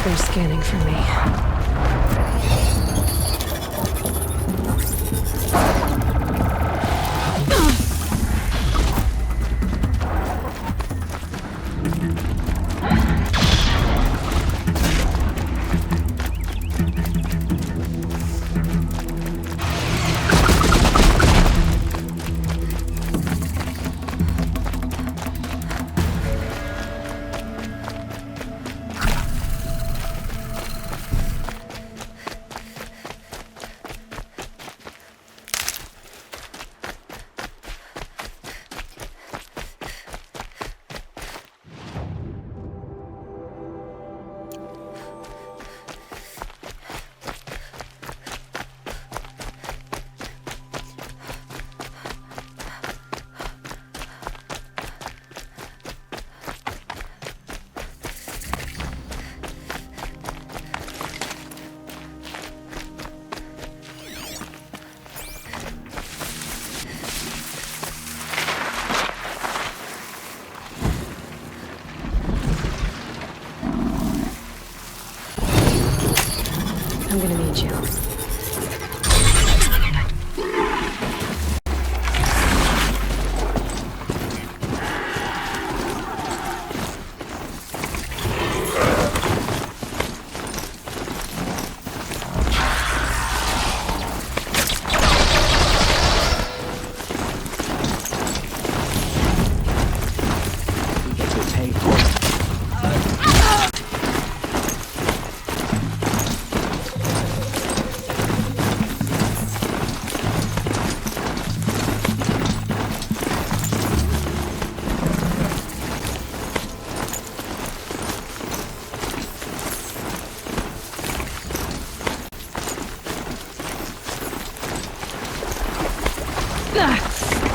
They're scanning for me. I'm gonna need you.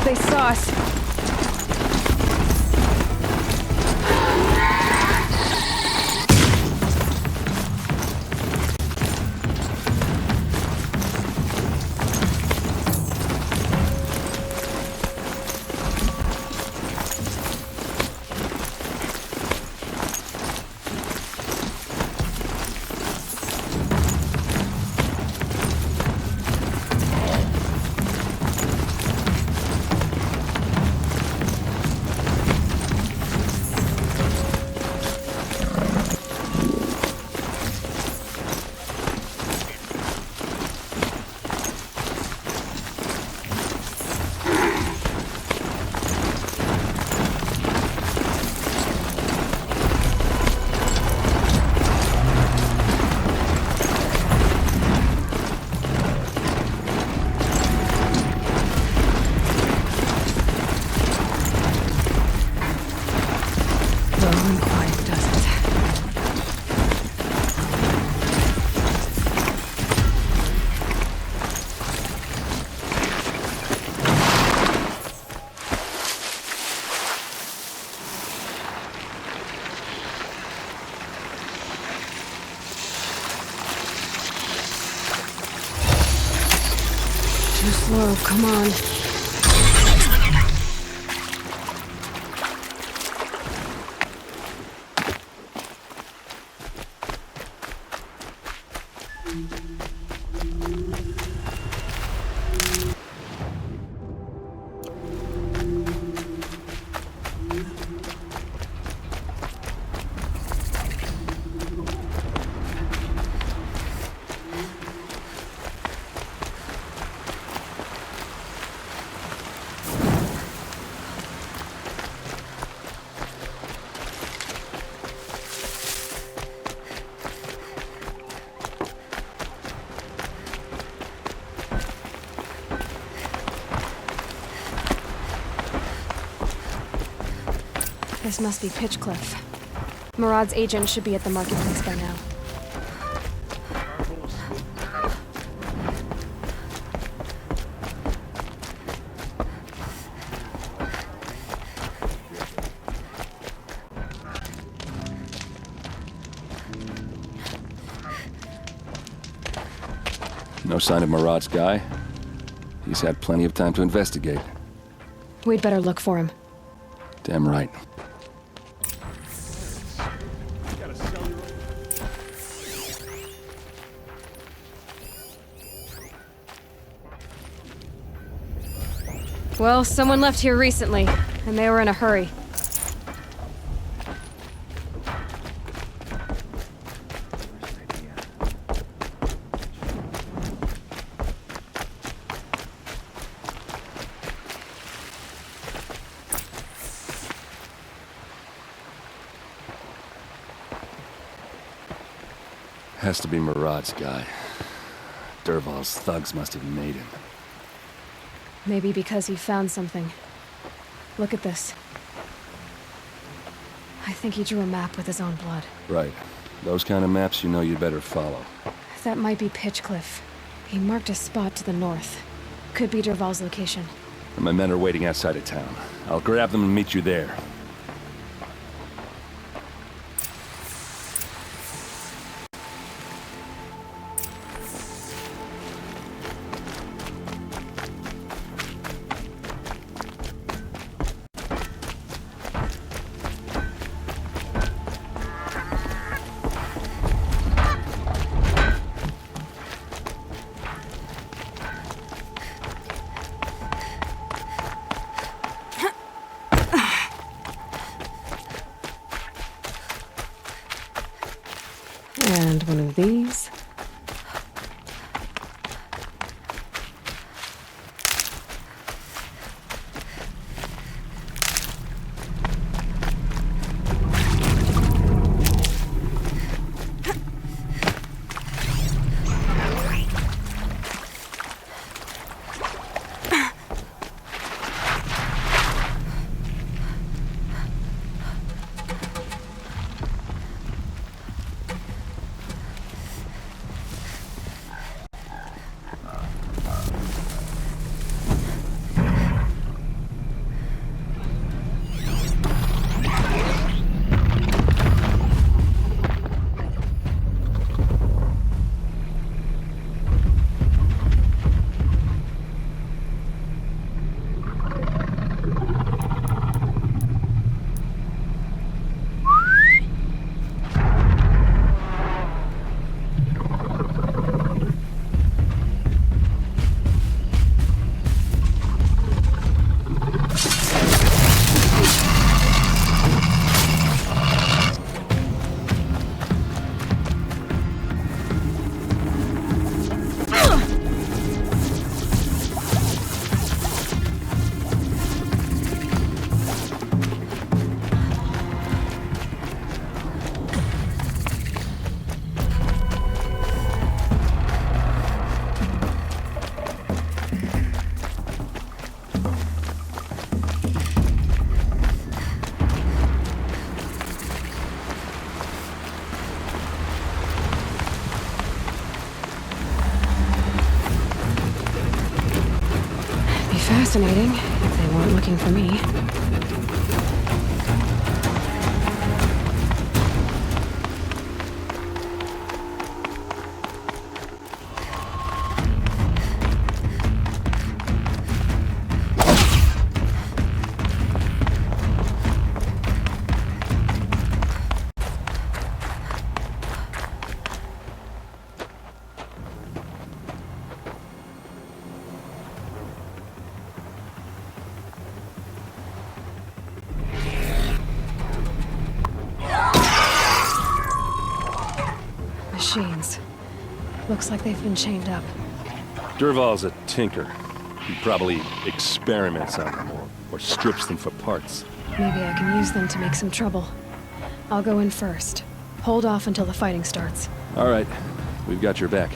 They saw us. Whoa, come on. This must be Pitchcliff. Murad's agent should be at the marketplace by now. No sign of Murad's guy. He's had plenty of time to investigate. We'd better look for him. Damn right. Well, someone left here recently, and they were in a hurry. Has to be Murad's guy. Dervahl's thugs must have made him. Maybe because he found something. Look at this. I think he drew a map with his own blood. Right. Those kind of maps you know you'd better follow. That might be Pitchcliff. He marked a spot to the north. Could be Dervahl's location. And my men are waiting outside of town. I'll grab them and meet you there. And one of these. Fascinating, if they weren't looking for me. machines. Looks like they've been chained up. Dervahl's a tinker. He probably experiments on them or strips them for parts. Maybe I can use them to make some trouble. I'll go in first. Hold off until the fighting starts. All right. We've got your back.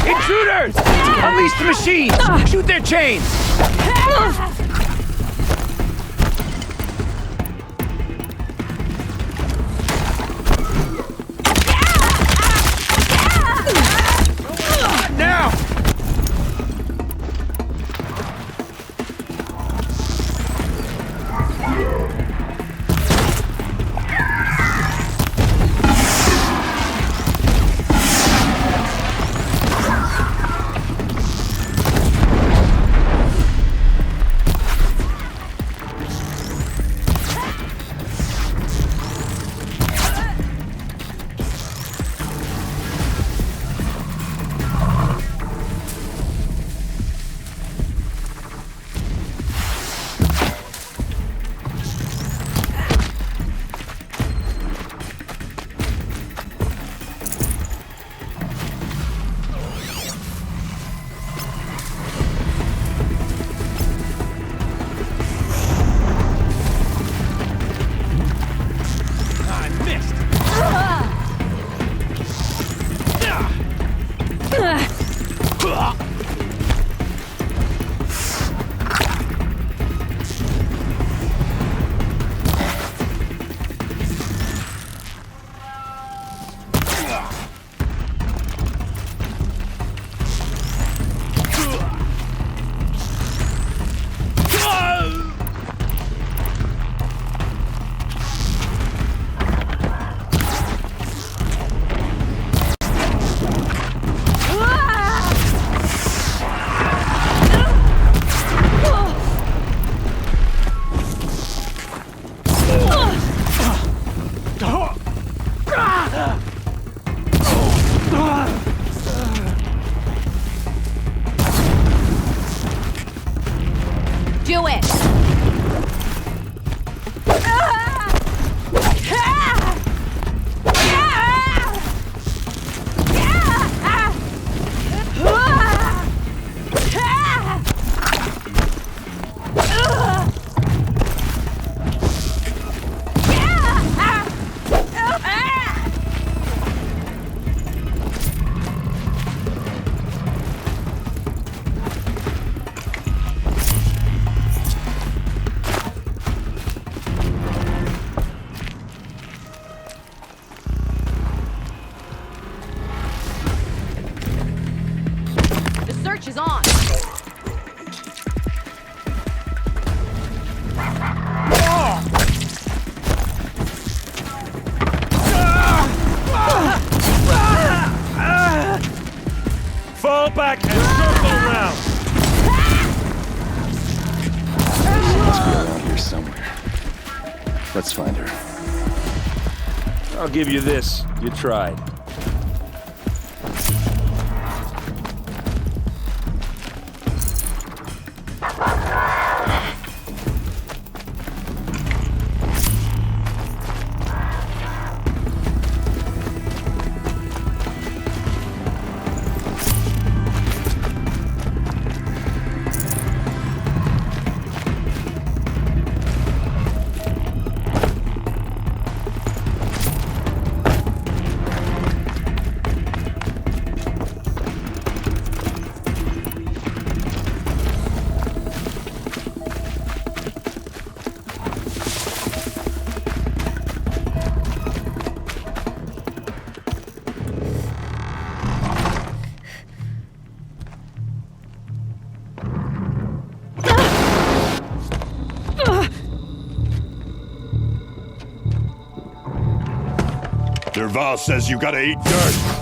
Intruders! Unleash the machines! Shoot their chains! Now! Do it! Is on. Fall back and circle around. She must be around here somewhere. Let's find her. I'll give you this. You tried. Dervahl says you gotta eat dirt.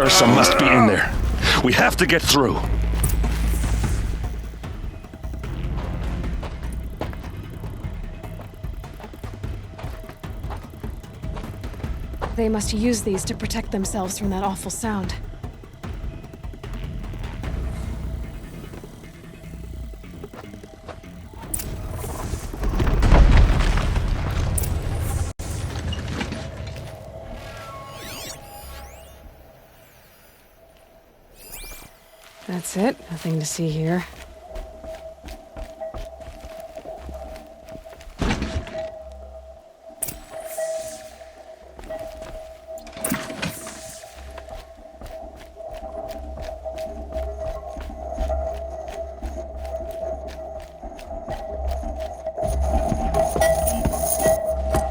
Ursa must be in there. We have to get through. They must use these to protect themselves from that awful sound. That's it. Nothing to see here.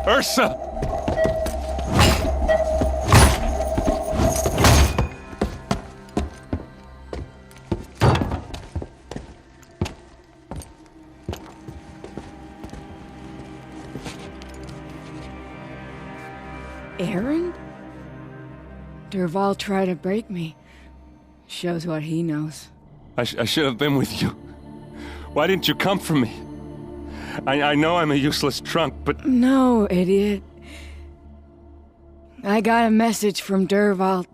Ursa! Aaron? Dervahl tried to break me. Shows what he knows. I should have been with you. Why didn't you come for me? I know I'm a useless trunk, but... No, idiot. I got a message from Dervahl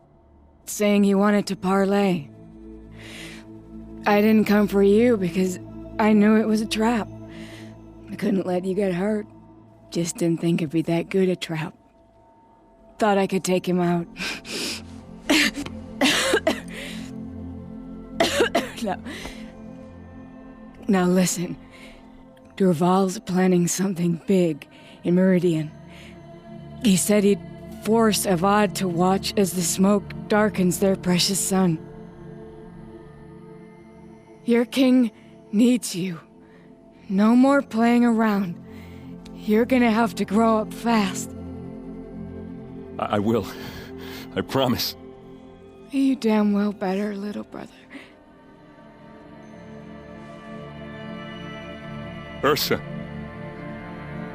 saying he wanted to parlay. I didn't come for you because I knew it was a trap. I couldn't let you get hurt. Just didn't think it'd be that good a trap. Thought I could take him out. Now listen. Dervahl's planning something big in Meridian. He said he'd force Avad to watch as the smoke darkens their precious sun. Your king needs you. No more playing around. You're gonna have to grow up fast. I will. I promise. You damn well better, little brother. Ursa.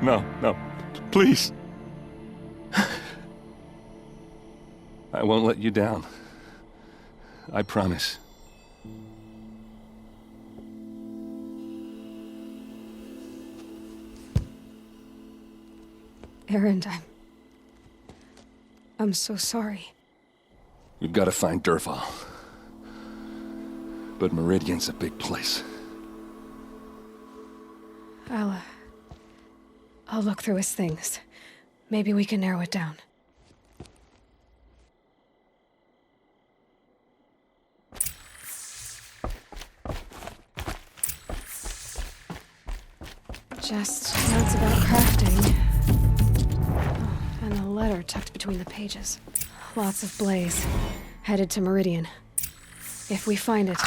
No, please. I won't let you down. I promise. Aaron, I'm so sorry. We've got to find Dervahl. But Meridian's a big place. I'll look through his things. Maybe we can narrow it down. Just notes about crafting. Oh, and a letter tucked between the pages. Lots of blaze. Headed to Meridian. If we find it,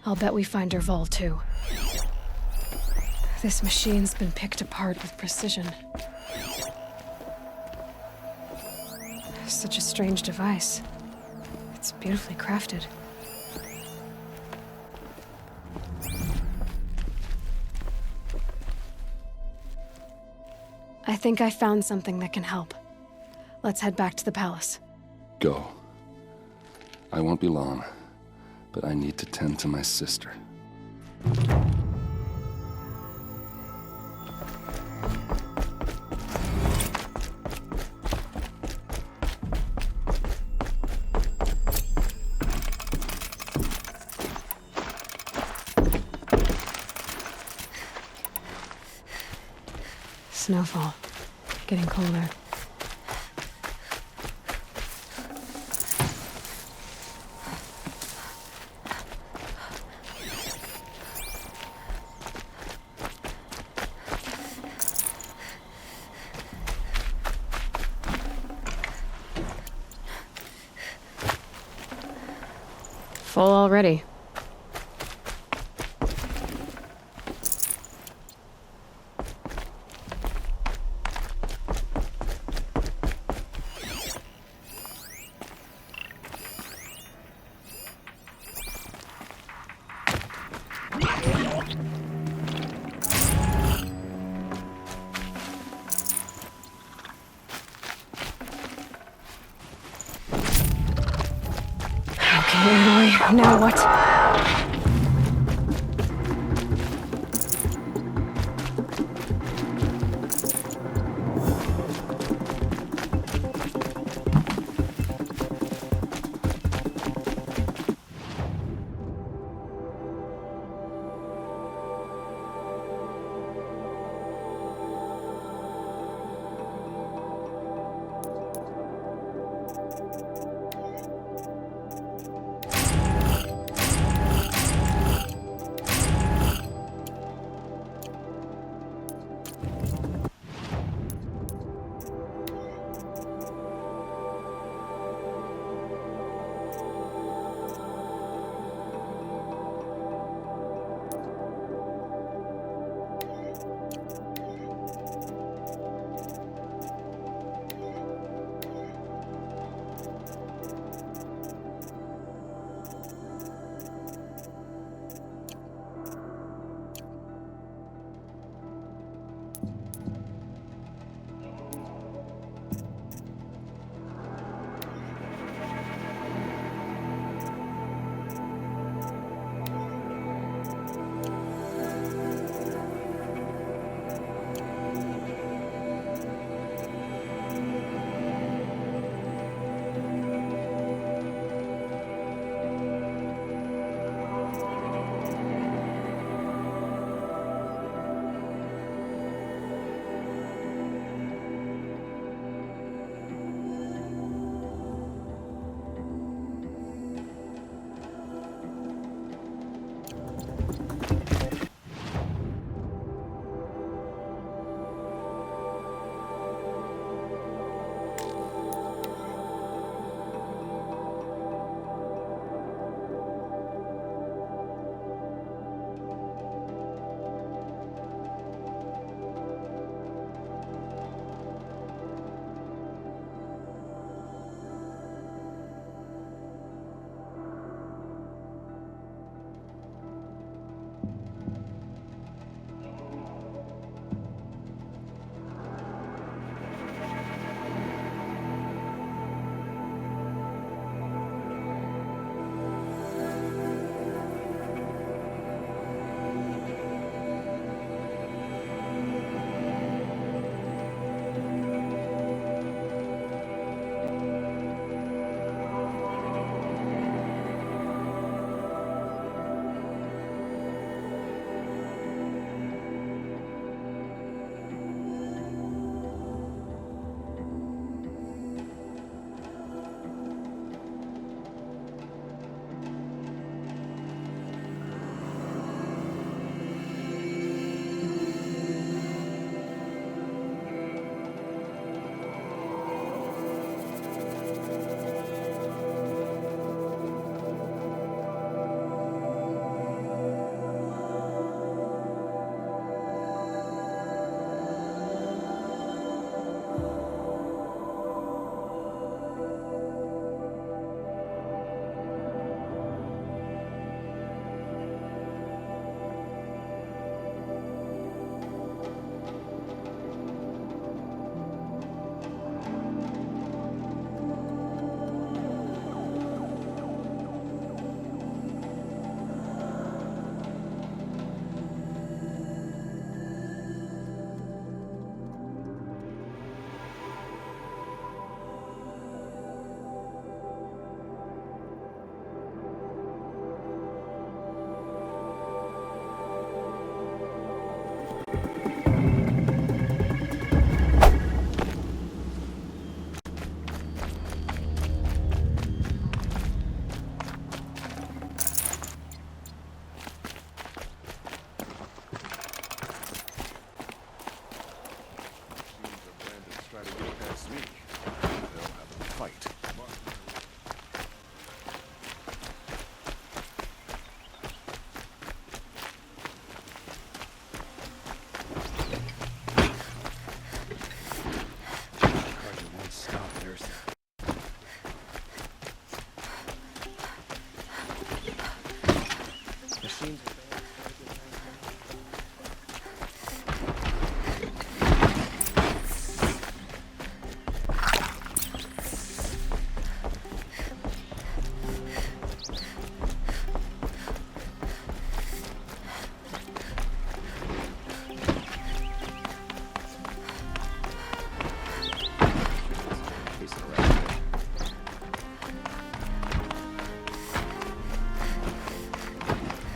I'll bet we find Dervahl too. This machine's been picked apart with precision. Such a strange device. It's beautifully crafted. I think I found something that can help. Let's head back to the palace. Go. I won't be long, but I need to tend to my sister. snowfall. Getting colder. Full already. Okay, Aloy, now what?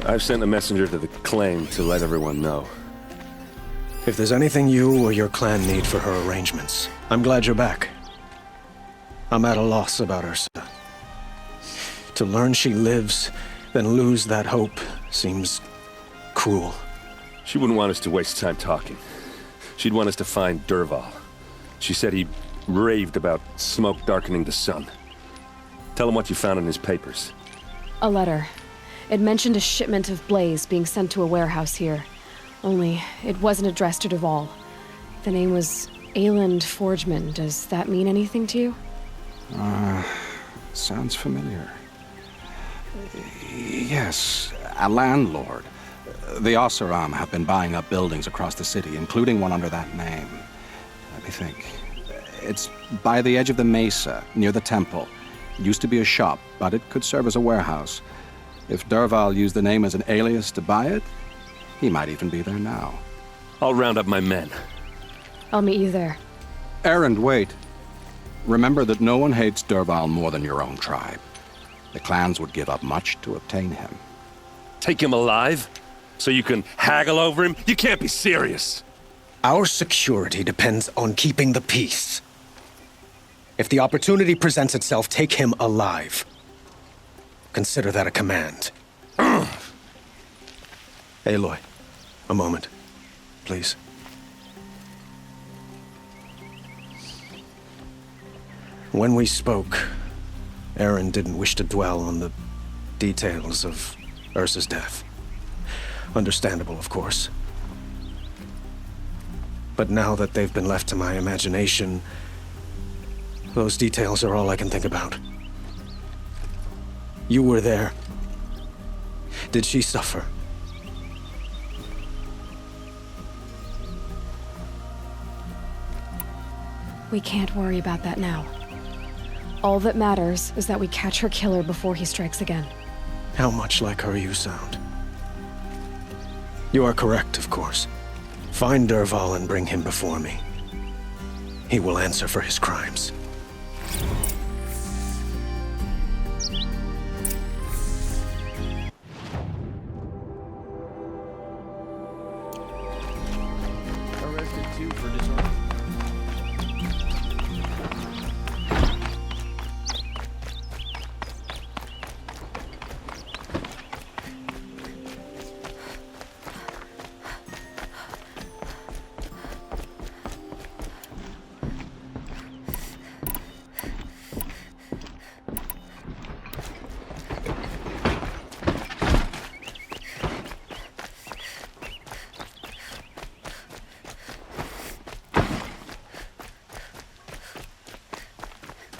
I've sent a messenger to the claim to let everyone know. If there's anything you or your clan need for her arrangements, I'm glad you're back. I'm at a loss about Ursa. To learn she lives, then lose that hope, seems cruel. She wouldn't want us to waste time talking. She'd want us to find Dervahl. She said he raved about smoke darkening the sun. Tell him what you found in his papers. A letter. It mentioned a shipment of blaze being sent to a warehouse here. Only, it wasn't addressed to Dervahl. The name was Ayland Forgeman. Does that mean anything to you? Sounds familiar. Yes, a landlord. The Oseram have been buying up buildings across the city, including one under that name. Let me think. It's by the edge of the mesa, near the temple. It used to be a shop, but it could serve as a warehouse. If Dervahl used the name as an alias to buy it, he might even be there now. I'll round up my men. I'll meet you there. Erend, wait. Remember that no one hates Dervahl more than your own tribe. The clans would give up much to obtain him. Take him alive? So you can haggle over him? You can't be serious. Our security depends on keeping the peace. If the opportunity presents itself, take him alive. Consider that a command. Aloy, a moment, please. When we spoke, Erend didn't wish to dwell on the details of Ursa's death. Understandable, of course. But now that they've been left to my imagination, those details are all I can think about. You were there. Did she suffer? We can't worry about that now. All that matters is that we catch her killer before he strikes again. How much like her you sound. You are correct, of course. Find Dervahl and bring him before me. He will answer for his crimes. Arrested too for disorder.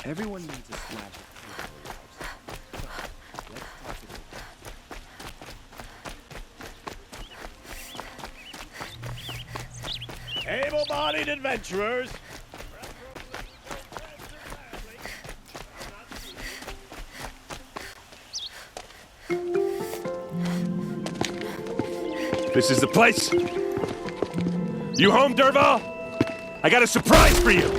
Everyone needs a splash of truth. Able-bodied adventurers! This is the place? You home, Dervahl? I got a surprise for you!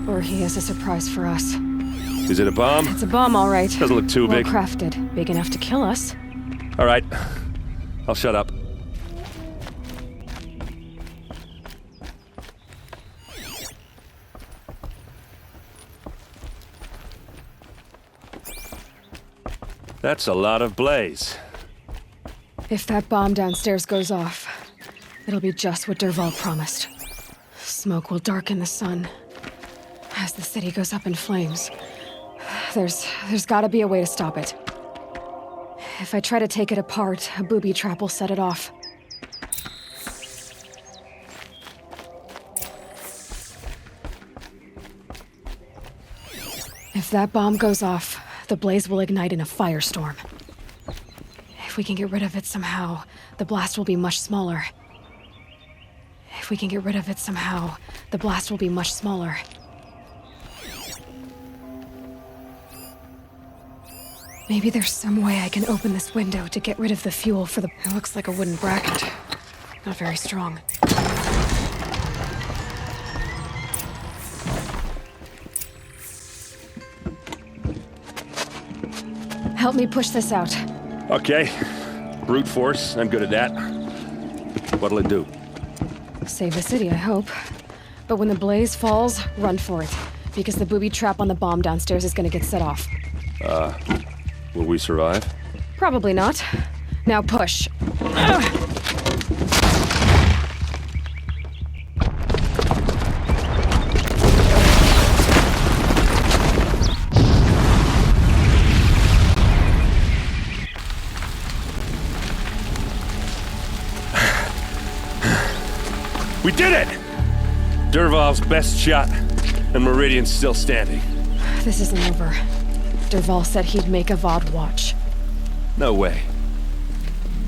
Or he has a surprise for us. Is it a bomb? It's a bomb, all right. Doesn't look too big. Well crafted. Big enough to kill us. All right. I'll shut up. That's a lot of blaze. If that bomb downstairs goes off, it'll be just what Dervahl promised. Smoke will darken the sun as the city goes up in flames. There's gotta be a way to stop it. If I try to take it apart, a booby trap will set it off. If that bomb goes off, the blaze will ignite in a firestorm. If we can get rid of it somehow, the blast will be much smaller. If we can get rid of it somehow, the blast will be much smaller. Maybe there's some way I can open this window to get rid of the fuel for the... It looks like a wooden bracket. Not very strong. Help me push this out. Okay. Brute force, I'm good at that. What'll it do? Save the city, I hope. But when the blaze falls, run for it. Because the booby trap on the bomb downstairs is gonna get set off. Will we survive? Probably not. Now push. We did it! Dervahl's best shot, and Meridian's still standing. This isn't over. Dervahl said he'd make Avad watch. No way.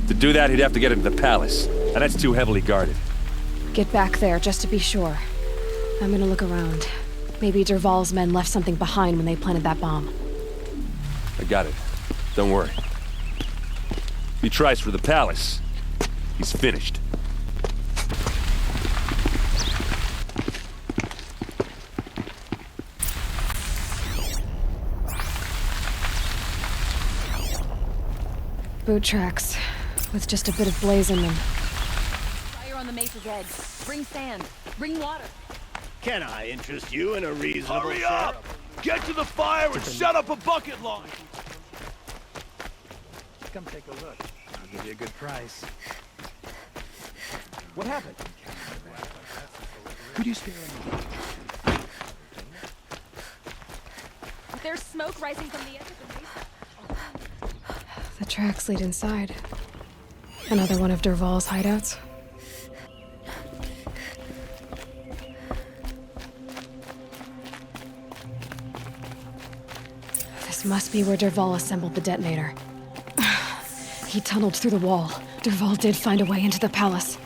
To do that, he'd have to get into the palace, and that's too heavily guarded. Get back there, just to be sure. I'm gonna look around. Maybe Dervahl's men left something behind when they planted that bomb. I got it. Don't worry. If he tries for the palace, he's finished. Boot tracks, with just a bit of blaze in them. Fire on the mesa's edge. Bring sand. Bring water. Can I interest you in a reasonable Hurry up! Get to the fire and set up a bucket line! Come take a look. I'll give you a good price. What happened? Could you spare any? There's smoke rising from the edge of the mesa. The tracks lead inside. Another one of Dervahl's hideouts. This must be where Dervahl assembled the detonator. He tunneled through the wall. Dervahl did find a way into the palace.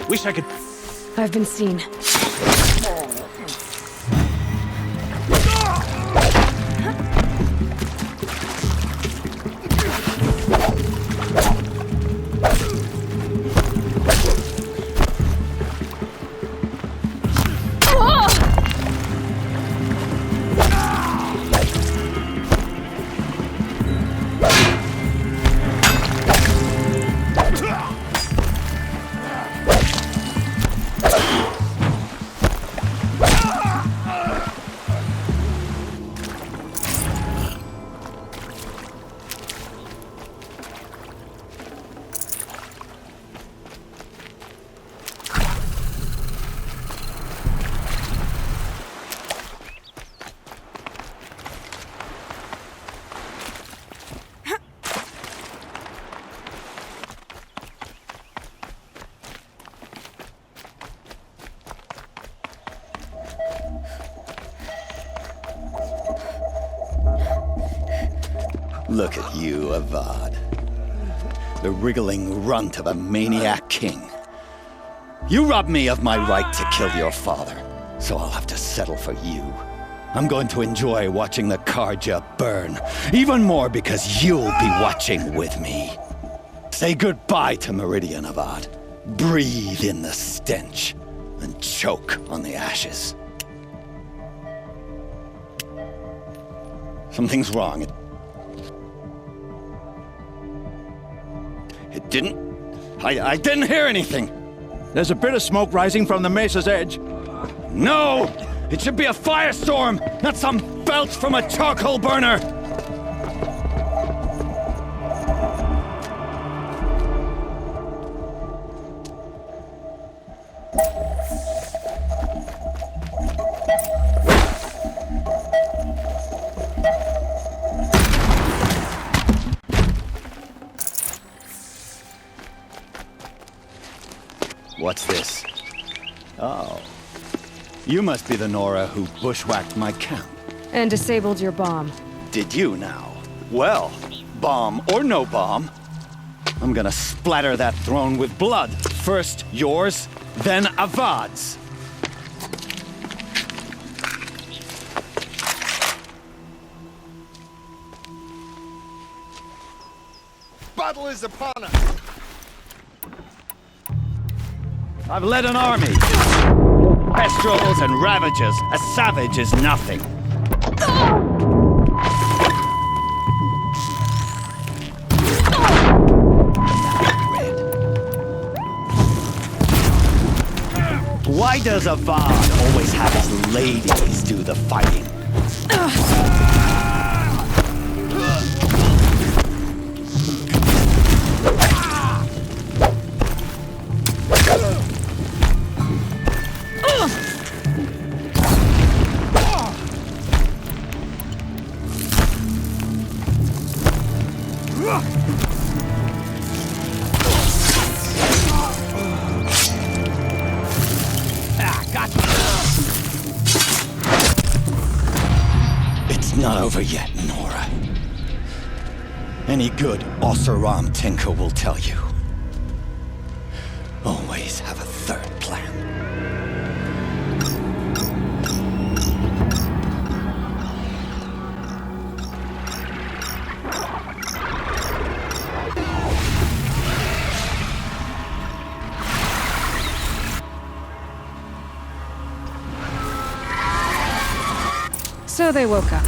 Wish I could... I've been seen. Look at you, Avad. The wriggling runt of a maniac king. You robbed me of my right to kill your father, so I'll have to settle for you. I'm going to enjoy watching the Carja burn, even more because you'll be watching with me. Say goodbye to Meridian, Avad. Breathe in the stench, and choke on the ashes. Something's wrong. It didn't... I didn't hear anything. There's a bit of smoke rising from the mesa's edge. No! It should be a firestorm, not some belch from a charcoal burner! What's this? Oh. You must be the Nora who bushwhacked my camp. And disabled your bomb. Did you now? Well, bomb or no bomb, I'm gonna splatter that throne with blood. First yours, then Avad's. Battle is upon us! I've led an army. Pestrels and ravages. A savage is nothing. Why does Avad always have his ladies do the fighting? Not over yet, Nora. Any good Oseram tinker will tell you. Always have a third plan. So they woke up.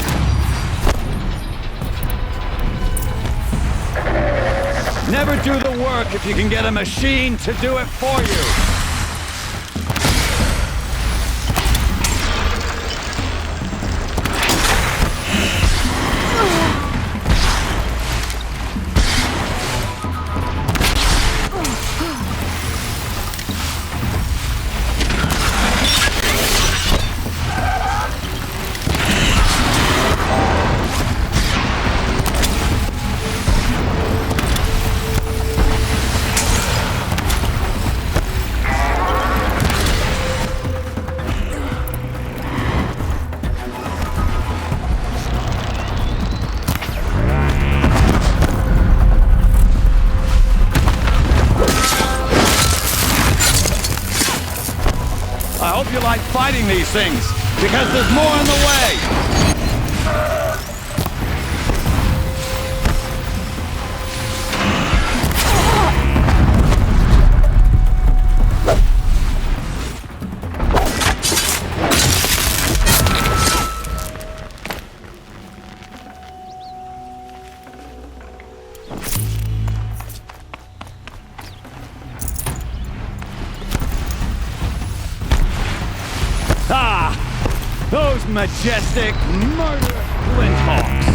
Never do the work if you can get a machine to do it for you. I hope you like fighting these things, because there's more on the way! Ah! Those majestic, murderous flinthawks!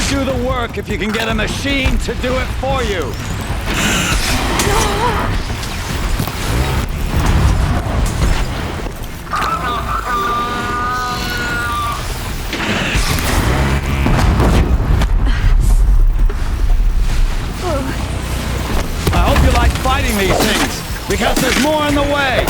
Do the work if you can get a machine to do it for you. I hope you like fighting these things, because there's more on the way.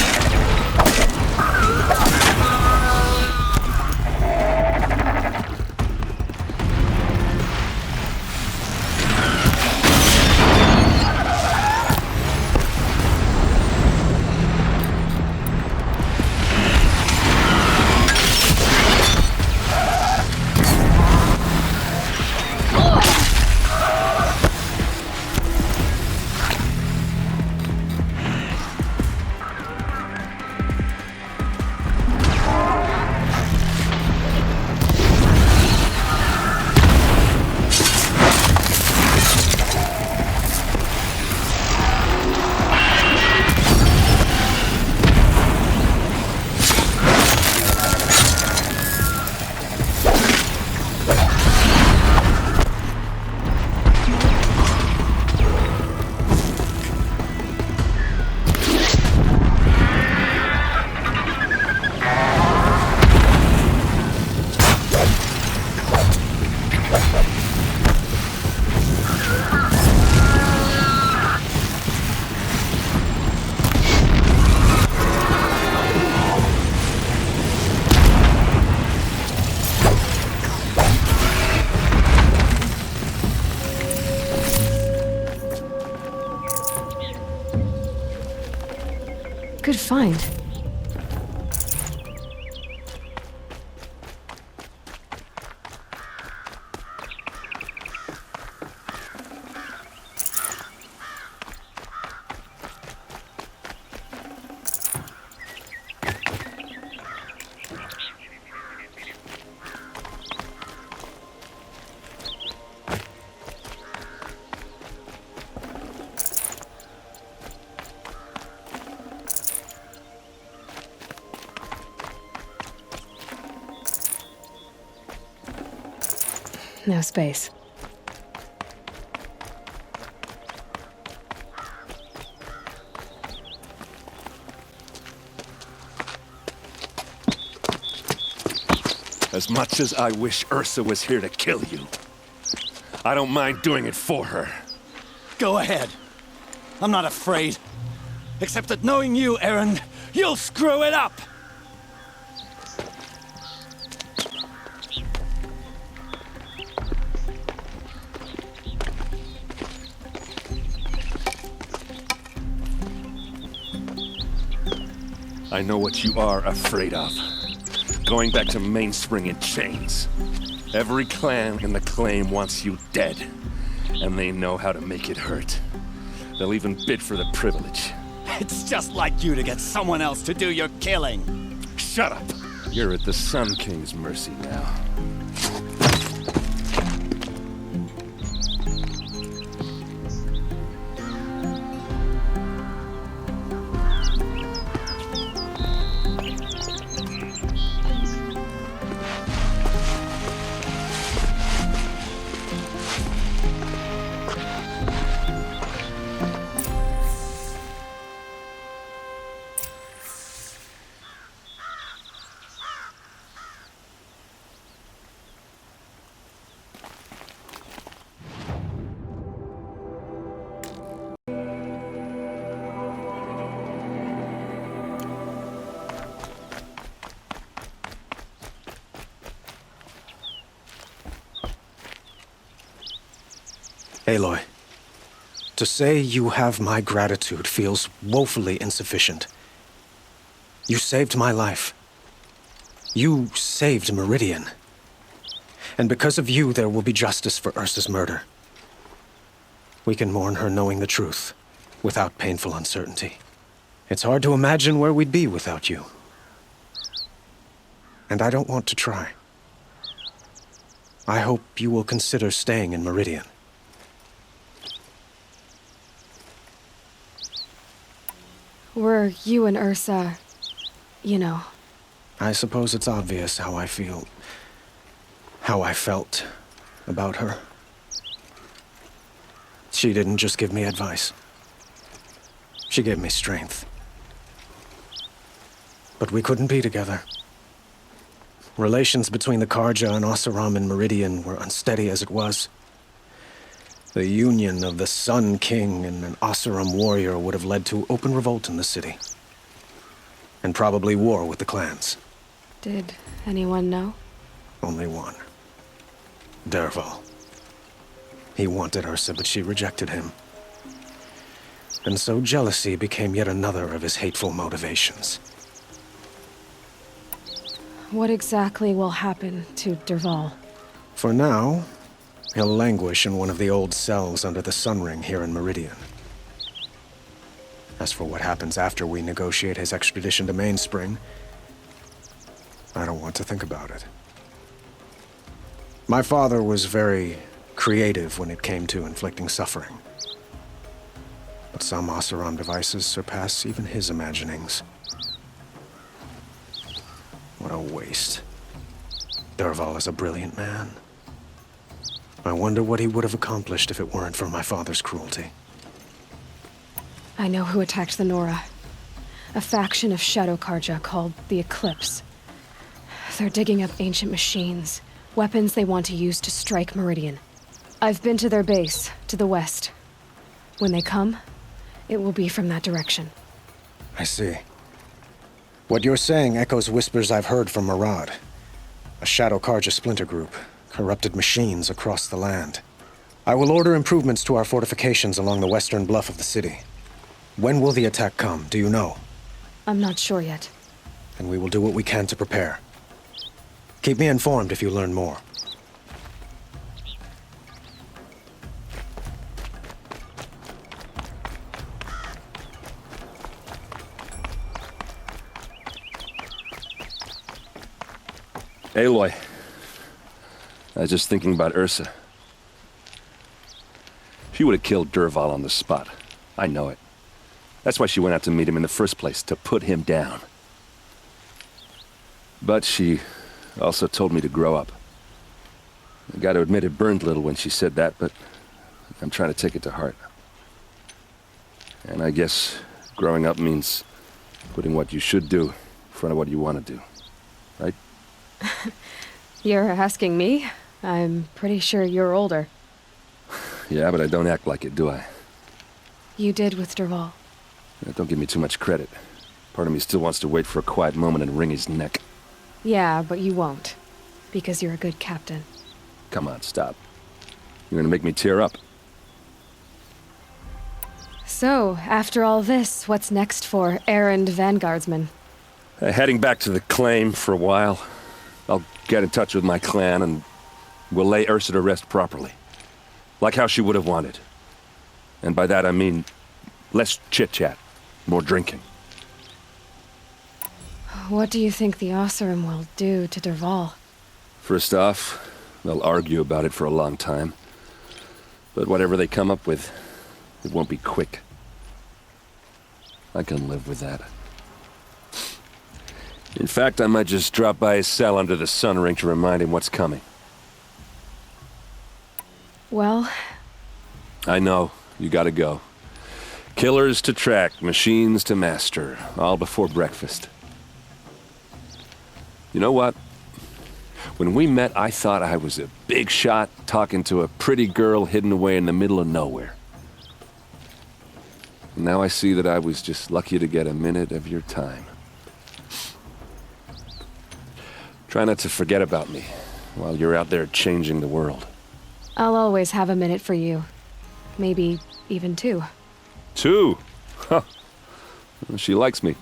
find? No space. As much as I wish Ursa was here to kill you, I don't mind doing it for her. Go ahead. I'm not afraid. Except that knowing you, Eren, you'll screw it up! I know what you are afraid of. Going back to Mainspring in chains. Every clan in the claim wants you dead. And they know how to make it hurt. They'll even bid for the privilege. It's just like you to get someone else to do your killing. Shut up! You're at the Sun King's mercy now. Aloy, to say you have my gratitude feels woefully insufficient. You saved my life. You saved Meridian. And because of you, there will be justice for Ursa's murder. We can mourn her knowing the truth, without painful uncertainty. It's hard to imagine where we'd be without you. And I don't want to try. I hope you will consider staying in Meridian. Were you and Ursa, you know? I suppose it's obvious how I felt about her. She didn't just give me advice. She gave me strength. But we couldn't be together. Relations between the Carja and Oseram and Meridian were unsteady as it was. The union of the Sun King and an Oseram warrior would have led to open revolt in the city. And probably war with the clans. Did anyone know? Only one. Dervahl. He wanted Ursa, but she rejected him. And so jealousy became yet another of his hateful motivations. What exactly will happen to Dervahl? For now, he'll languish in one of the old cells under the Sun Ring here in Meridian. As for what happens after we negotiate his extradition to Mainspring, I don't want to think about it. My father was very creative when it came to inflicting suffering. But some Oseram devices surpass even his imaginings. What a waste. Dervahl is a brilliant man. I wonder what he would have accomplished if it weren't for my father's cruelty. I know who attacked the Nora. A faction of Shadow Carja called the Eclipse. They're digging up ancient machines, weapons they want to use to strike Meridian. I've been to their base, to the west. When they come, it will be from that direction. I see. What you're saying echoes whispers I've heard from Murad. A Shadow Carja splinter group, corrupted machines across the land. I will order improvements to our fortifications along the western bluff of the city. When will the attack come, do you know? I'm not sure yet. And we will do what we can to prepare. Keep me informed if you learn more. Aloy, I was just thinking about Ursa. She would have killed Dervahl on the spot. I know it. That's why she went out to meet him in the first place, to put him down. But she also told me to grow up. I gotta admit it burned a little when she said that, but I'm trying to take it to heart. And I guess growing up means putting what you should do in front of what you want to do. Right? You're asking me? I'm pretty sure you're older. Yeah, but I don't act like it, do I? You did with Dervahl. Don't give me too much credit. Part of me still wants to wait for a quiet moment and wring his neck. Yeah, but you won't. Because you're a good captain. Come on, stop. You're gonna make me tear up. So, after all this, what's next for errand vanguardsman? Heading back to the claim for a while. I'll get in touch with my clan and we'll lay Ursa to rest properly. Like how she would have wanted. And by that I mean less chit-chat, more drinking. What do you think the Oseram will do to Dervahl? First off, they'll argue about it for a long time. But whatever they come up with, it won't be quick. I can live with that. In fact, I might just drop by his cell under the sun ring to remind him what's coming. Well... I know. You gotta go. Killers to track, machines to master, all before breakfast. You know what? When we met, I thought I was a big shot talking to a pretty girl hidden away in the middle of nowhere. And now I see that I was just lucky to get a minute of your time. Try not to forget about me while you're out there changing the world. I'll always have a minute for you. Maybe even two. 2? Huh. She likes me.